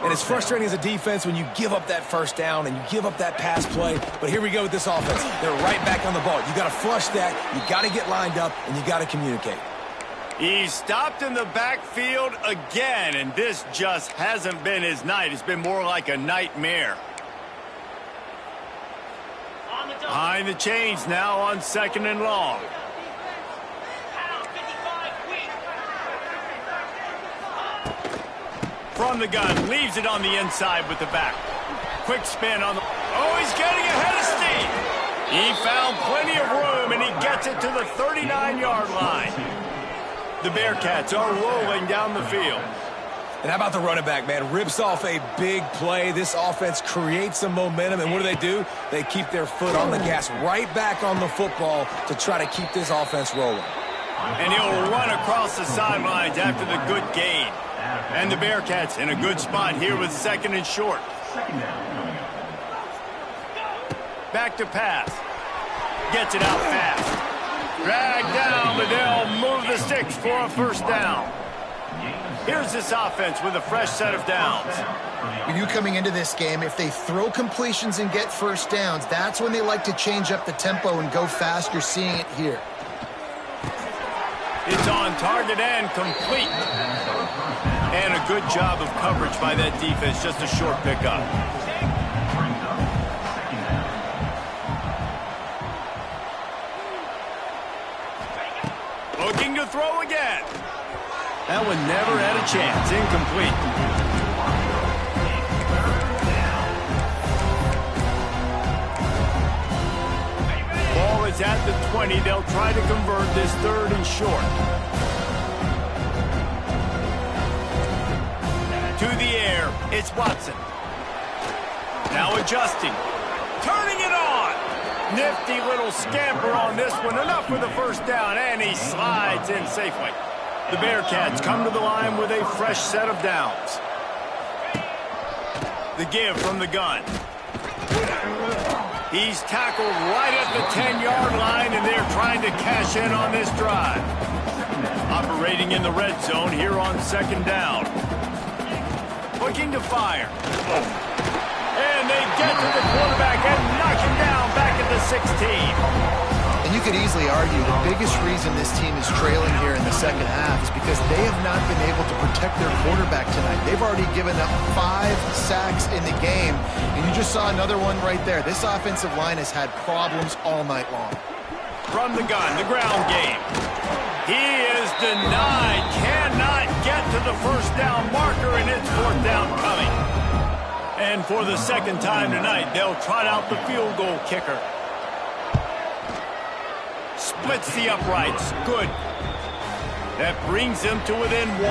And it's frustrating as a defense when you give up that first down and you give up that pass play. But here we go with this offense. They're right back on the ball. You got to flush that. You got to get lined up, and you got to communicate. He's stopped in the backfield again, and this just hasn't been his night. It's been more like a nightmare. Behind the chains now on 2nd and long. From the gun, leaves it on the inside with the back. Quick spin on the... Oh, he's getting ahead of steam. He found plenty of room, and he gets it to the 39-yard line. The Bearcats are rolling down the field. And how about the running back, man? Rips off a big play. This offense creates some momentum, and what do? They keep their foot on the gas, right back on the football to try to keep this offense rolling. And he'll run across the sidelines after the good gain. And the Bearcats in a good spot here with 2nd and short. Back to pass. Gets it out fast. Dragged down, but they'll move the sticks for a 1st down. Here's this offense with a fresh set of downs. When you coming into this game, if they throw completions and get 1st downs, that's when they like to change up the tempo and go fast. You're seeing it here. It's on target and complete. And a good job of coverage by that defense, just a short pickup. Looking to throw again. That one never had a chance. Incomplete. Ball is at the 20. They'll try to convert this 3rd and short. To the air. It's Watson. Now adjusting. Turning it on. Nifty little scamper on this one. Enough for the 1st down, and he slides in safely. The Bearcats come to the line with a fresh set of downs. The give from the gun. He's tackled right at the 10-yard line, and they're trying to cash in on this drive. Operating in the red zone here on 2nd down. Looking to fire. And they get to the quarterback and knock him down back at the 16. And you could easily argue the biggest reason this team is trailing here in the 2nd half is because they have not been able to protect their quarterback tonight. They've already given up 5 sacks in the game, and you just saw another one right there. This offensive line has had problems all night long. From the gun, the ground game. He is denied, cannot get to the 1st down marker, and it's 4th down coming. And for the 2nd time tonight, they'll trot out the field goal kicker. Splits the uprights. Good. That brings them to within 1.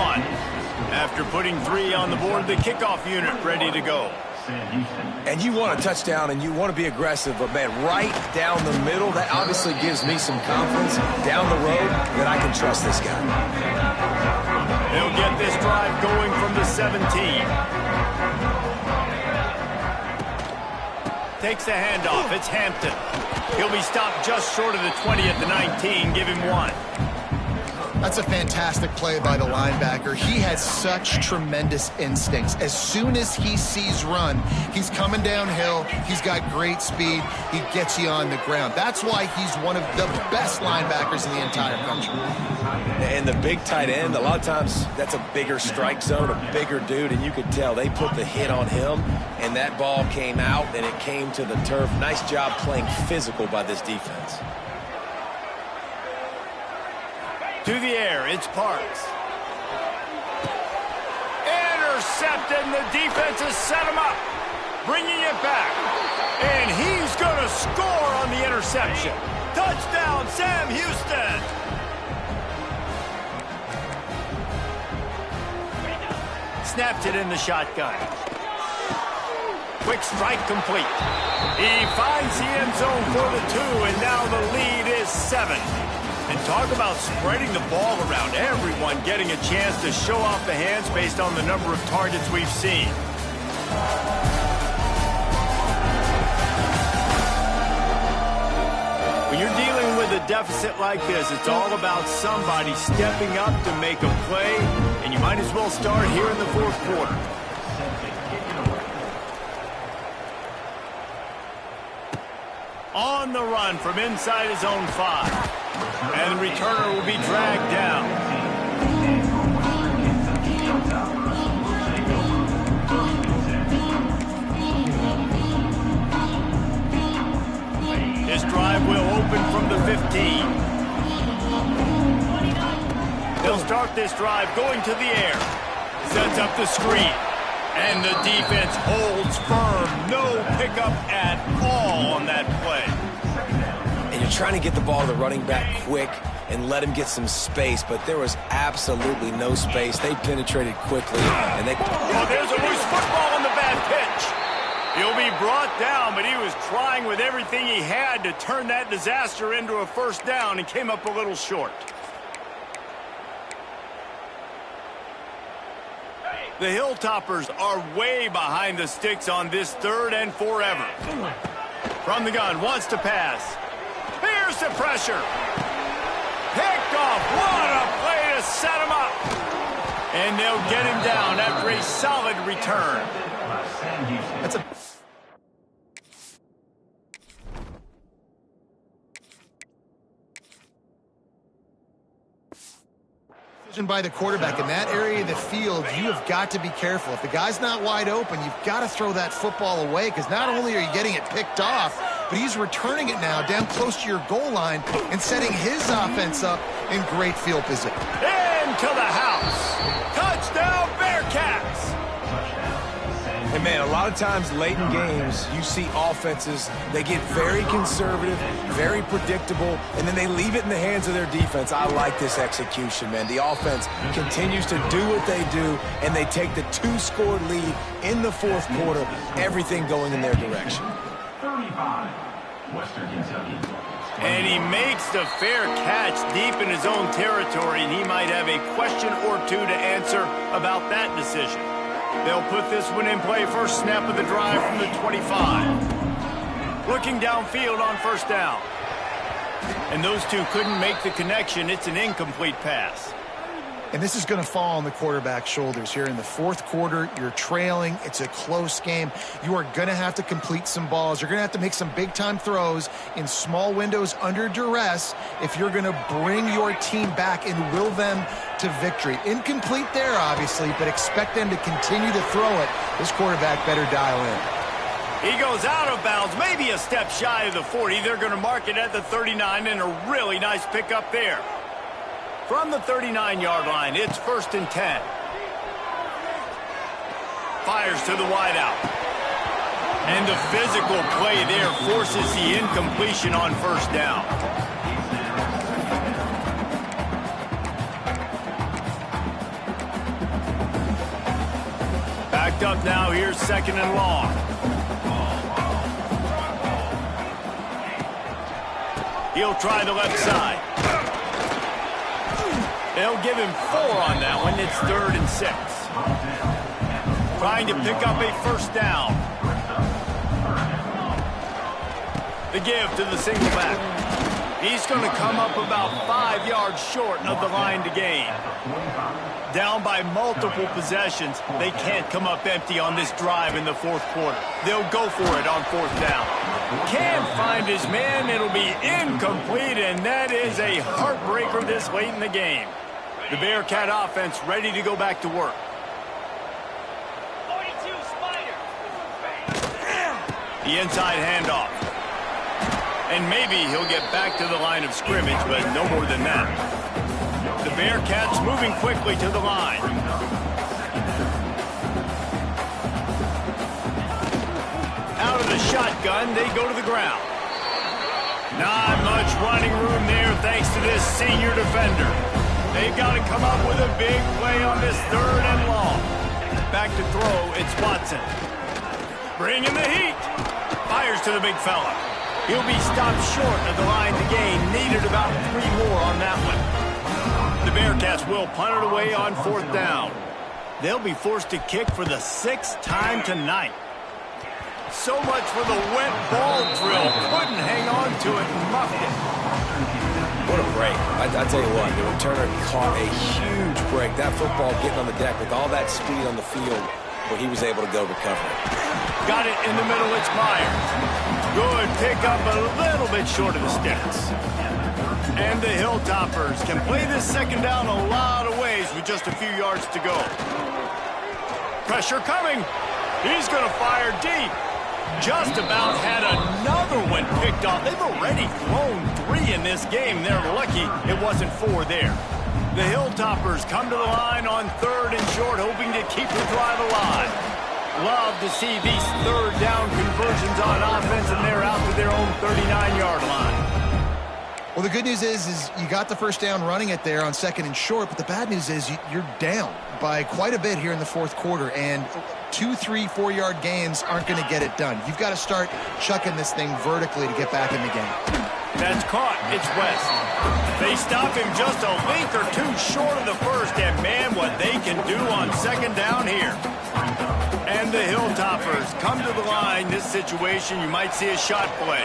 After putting 3 on the board, the kickoff unit ready to go. And you want a touchdown, and you want to be aggressive, but, man, right down the middle, that obviously gives me some confidence down the road that I can trust this guy. They'll get this drive going from the 17. Takes the handoff. It's Hampton. He'll be stopped just short of the 20 at the 19. Give him 1. That's a fantastic play by the linebacker. He has such tremendous instincts. As soon as he sees run, he's coming downhill. He's got great speed. He gets you on the ground. That's why he's one of the best linebackers in the entire country. And the big tight end, a lot of times that's a bigger strike zone, a bigger dude, and you could tell they put the hit on him, and that ball came out, and it came to the turf. Nice job playing physical by this defense. To the air, it's Parks. Intercepted, and the defense has set him up. Bringing it back. And he's going to score on the interception. Touchdown, Sam Houston. Snapped it in the shotgun. Quick strike complete. He finds the end zone for the 2, and now the lead is 7. And talk about spreading the ball around. Everyone getting a chance to show off the hands based on the number of targets we've seen. When you're dealing with a deficit like this, it's all about somebody stepping up to make a play, and you might as well start here in the 4th quarter. On the run from inside his own 5. And the returner will be dragged down. This drive will open from the 15. They'll start this drive going to the air. Sets up the screen. And the defense holds firm. No pickup at all on that play. And you're trying to get the ball to the running back quick. and let him get some space, but there was absolutely no space. They penetrated quickly, and they... Oh, there's a loose football on the bad pitch. He'll be brought down, but he was trying with everything he had to turn that disaster into a first down and came up a little short. The Hilltoppers are way behind the sticks on this 3rd and forever. From the gun, wants to pass. Here's the pressure. Picked off. What a play to set him up. And they'll get him down after a solid return. That's a... by the quarterback in that area of the field. You have got to be careful. If the guy's not wide open, you've got to throw that football away, because not only are you getting it picked off, but he's returning it now down close to your goal line and setting his offense up in great field position. Into the house. Touchdown, Bearcats. And, man, a lot of times late in games, you see offenses, they get very conservative, very predictable, and then they leave it in the hands of their defense. I like this execution, man. The offense continues to do what they do, and they take the 2-score lead in the 4th quarter, everything going in their direction. 35, Western Kentucky. And he makes the fair catch deep in his own territory, and he might have a question or two to answer about that decision. They'll put this one in play first snap of the drive from the 25. Looking downfield on first down. And those two couldn't make the connection. It's an incomplete pass. And this is going to fall on the quarterback's shoulders here in the 4th quarter. You're trailing. It's a close game. You are going to have to complete some balls. You're going to have to make some big-time throws in small windows under duress if you're going to bring your team back and will them to victory. Incomplete there, obviously, but expect them to continue to throw it. This quarterback better dial in. He goes out of bounds, maybe a step shy of the 40. They're going to mark it at the 39, and a really nice pickup there. From the 39-yard line, it's 1st and 10. Fires to the wideout. And the physical play there forces the incompletion on first down. Backed up now, here's 2nd and long. He'll try the left side. They'll give him 4 on that one. It's 3rd and 6. Trying to pick up a first down. The give to the single back. He's going to come up about 5 yards short of the line to gain. Down by multiple possessions, they can't come up empty on this drive in the 4th quarter. They'll go for it on 4th down. Can't find his man. It'll be incomplete, and that is a heartbreaker this late in the game. The Bearcat offense ready to go back to work. 42 Spider. The inside handoff. And maybe he'll get back to the line of scrimmage, but no more than that. The Bearcats moving quickly to the line. Out of the shotgun, they go to the ground. Not much running room there thanks to this senior defender. They've got to come up with a big play on this 3rd and long. Back to throw, it's Watson. Bringing the heat. Fires to the big fella. He'll be stopped short of the line to gain. Needed about 3 more on that one. The Bearcats will punt it away on 4th down. They'll be forced to kick for the 6th time tonight. So much for the wet ball drill. Couldn't hang on to it and muffed it. What a break. I tell you what, the returner caught a huge break. That football getting on the deck with all that speed on the field, where he was able to go recover it. Got it in the middle, it's Myers. Good pickup, a little bit short of the sticks. And the Hilltoppers can play this 2nd down a lot of ways with just a few yards to go. Pressure coming. He's going to fire deep. Just about had another one picked off. They've already thrown 3 in this game. They're lucky it wasn't 4 there. The Hilltoppers come to the line on 3rd and short, hoping to keep the drive alive. Love to see these 3rd down conversions on offense, and they're out to their own 39-yard line. Well, the good news is you got the first down running it there on 2nd and short, but the bad news is you're down by quite a bit here in the 4th quarter, and 2, 3, 4-yard gains aren't going to get it done. You've got to start chucking this thing vertically to get back in the game. That's caught. It's West. They stop him just a length or two short of the first, and man, what they can do on 2nd down here. And the Hilltoppers come to the line. This situation, you might see a shot play.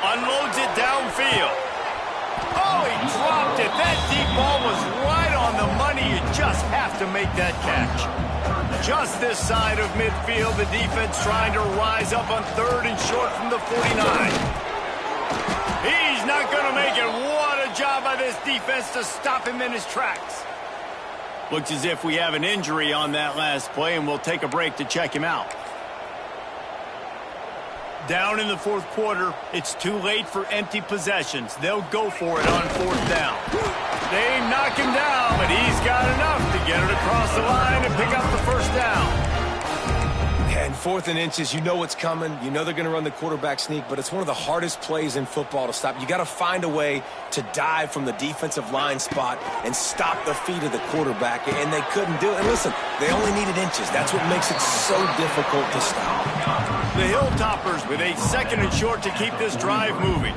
Unloads it downfield. Oh, he dropped it. That deep ball was right on the money. You just have to make that catch. Just this side of midfield, the defense trying to rise up on 3rd and short from the 49. He's not going to make it. What a job by this defense to stop him in his tracks. Looks as if we have an injury on that last play, and we'll take a break to check him out. Down in the 4th quarter, it's too late for empty possessions. They'll go for it on 4th down. They knock him down, but he's got enough to get it across the line and pick up the first down. And 4th and inches, you know what's coming. You know they're going to run the quarterback sneak, but it's one of the hardest plays in football to stop. You got to find a way to dive from the defensive line spot and stop the feet of the quarterback, and they couldn't do it. And listen, they only needed inches. That's what makes it so difficult to stop. The Hilltoppers with a 2nd and short to keep this drive moving.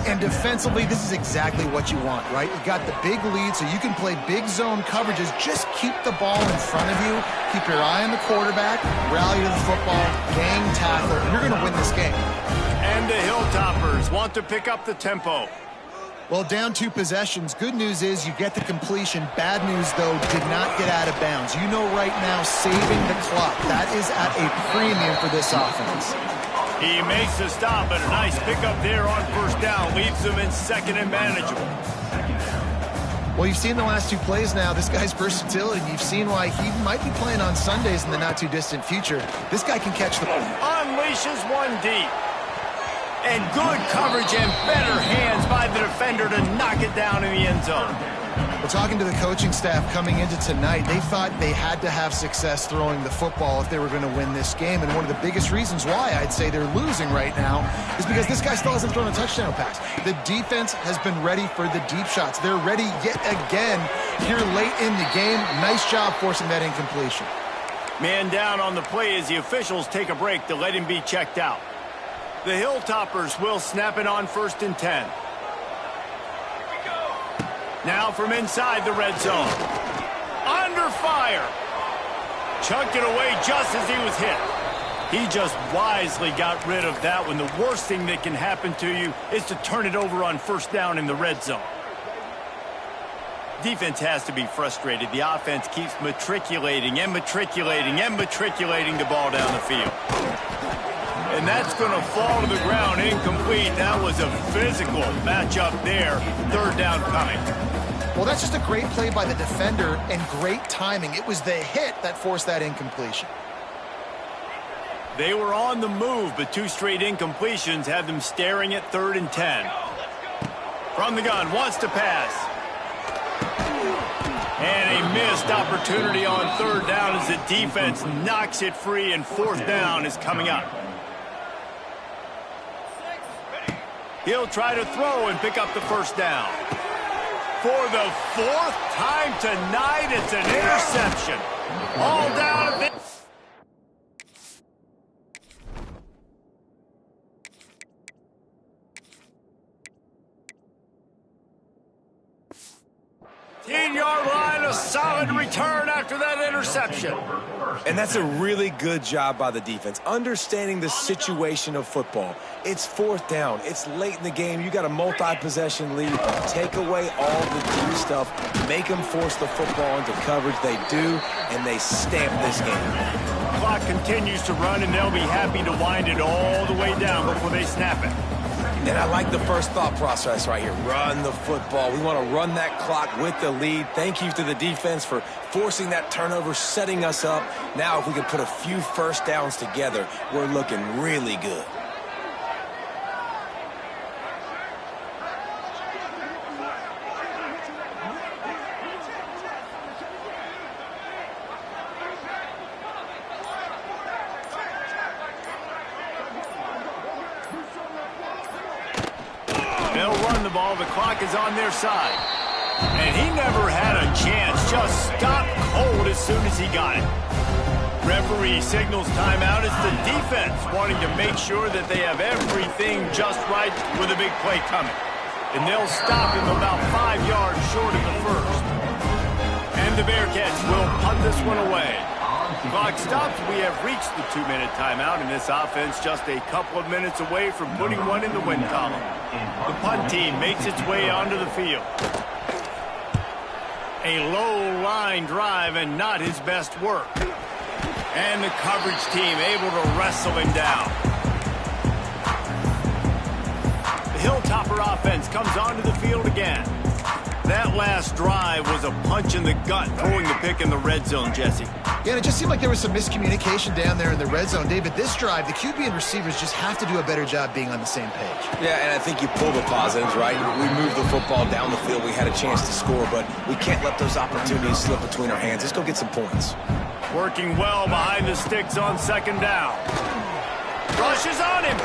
And defensively, this is exactly what you want, right? You got the big lead, so you can play big zone coverages. Just keep the ball in front of you. Keep your eye on the quarterback. Rally to the football. Gang tackle. And you're going to win this game. And the Hilltoppers want to pick up the tempo. Well, down 2 possessions. Good news is you get the completion. Bad news, though, did not get out of bounds. You know right now, saving the clock. That is at a premium for this offense. He makes the stop, but a nice pickup there on 1st down. Leaves them in 2nd and manageable. Well, you've seen the last 2 plays now. This guy's versatility. You've seen why he might be playing on Sundays in the not-too-distant future. This guy can catch the ball. Unleashes one deep. And good coverage and better hands by the defender to knock it down in the end zone. Well, talking to the coaching staff coming into tonight, they thought they had to have success throwing the football if they were going to win this game. And one of the biggest reasons why I'd say they're losing right now is because this guy still hasn't thrown a touchdown pass. The defense has been ready for the deep shots. They're ready yet again here late in the game. Nice job forcing that incompletion. Man down on the play as the officials take a break to let him be checked out. The Hilltoppers will snap it on 1st and 10. Now from inside the red zone. Under fire. Chucked it away just as he was hit. He just wisely got rid of that one. The worst thing that can happen to you is to turn it over on 1st down in the red zone. Defense has to be frustrated. The offense keeps matriculating and matriculating and matriculating the ball down the field. And that's going to fall to the ground incomplete. That was a physical matchup there. 3rd down coming. Well, that's just a great play by the defender and great timing. It was the hit that forced that incompletion. They were on the move, but 2 straight incompletions had them staring at 3rd and 10. From the gun, wants to pass. And a missed opportunity on 3rd down as the defense knocks it free, and 4th down is coming up. He'll try to throw and pick up the 1st down. For the 4th time tonight, it's an interception. All down at the... Yard line, a solid return after that interception. And that's a really good job by the defense, understanding the situation of football. It's 4th down. It's late in the game. You got a multi-possession lead. Take away all the deep stuff. Make them force the football into coverage. They do, and they stamp this game. Clock continues to run, and they'll be happy to wind it all the way down before they snap it. And I like the first thought process right here. Run the football. We want to run that clock with the lead. Thank you to the defense for forcing that turnover, setting us up. Now if we can put a few 1st downs together, we're looking really good. They'll run the ball. The clock is on their side. And he never had a chance. Just stopped cold as soon as he got it. Referee signals timeout. It's the defense wanting to make sure that they have everything just right with a big play coming. And they'll stop him about 5 yards short of the first. And the Bearcats will punt this one away. Clock stops. We have reached the 2-minute timeout, and this offense just a couple of minutes away from putting one in the win column. The punt team makes its way onto the field. A low line drive and not his best work. And the coverage team able to wrestle him down. The Hilltopper offense comes onto the field again. That last drive was a punch in the gut, throwing the pick in the red zone, Jesse. Yeah, and it just seemed like there was some miscommunication down there in the red zone. David, this drive, the QB and receivers just have to do a better job being on the same page. Yeah, and I think you pull the positives, right? We moved the football down the field. We had a chance to score, but we can't let those opportunities slip between our hands. Let's go get some points. Working well behind the sticks on second down. Rushes on him.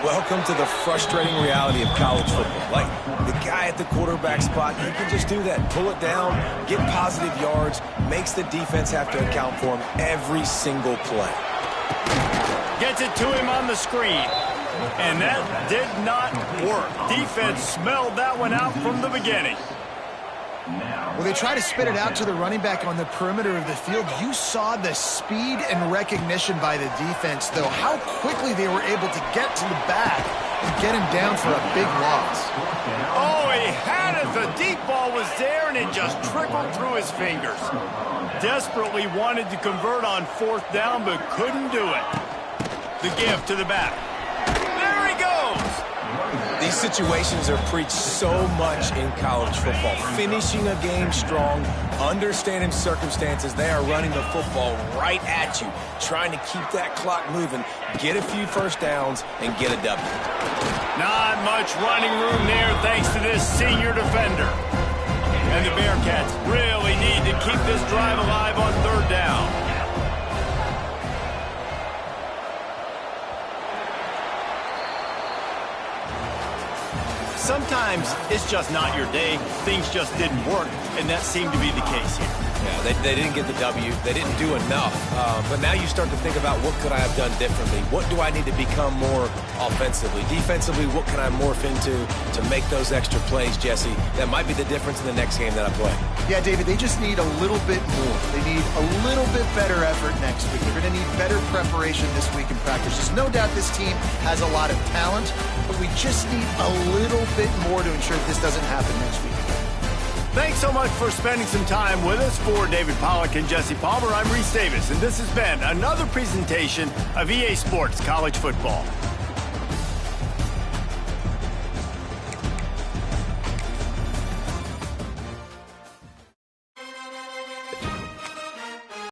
Welcome to the frustrating reality of college football. Like, the guy at the quarterback spot, he can just do that. Pull it down, get positive yards, makes the defense have to account for him every single play. Gets it to him on the screen. And that did not work. Defense smelled that one out from the beginning. Well, they try to spit it out to the running back on the perimeter of the field. You saw the speed and recognition by the defense, though, how quickly they were able to get to the back and get him down for a big loss. Oh, he had it. The deep ball was there, and it just trickled through his fingers. Desperately wanted to convert on fourth down, but couldn't do it. The give to the back. There he goes. These situations are preached so much in college football. Finishing a game strong, understanding circumstances. They are running the football right at you, trying to keep that clock moving, get a few first downs, and get a W. Not much running room there thanks to this senior defender. And the Bearcats really need to keep this drive alive on third down. Sometimes it's just not your day. Things just didn't work, and that seemed to be the case here. Yeah, they didn't get the W. They didn't do enough. But now you start to think about what could I have done differently? What do I need to become more offensively? Defensively, what can I morph into to make those extra plays, Jesse? That might be the difference in the next game that I play. Yeah, David, they just need a little bit more. They need a little bit better effort next week. They're going to need better preparation this week in practice. There's no doubt this team has a lot of talent, but we just need a little bit more to ensure that this doesn't happen next week. Thanks so much for spending some time with us. For David Pollack and Jesse Palmer, I'm Reese Davis, and this has been another presentation of EA Sports College Football.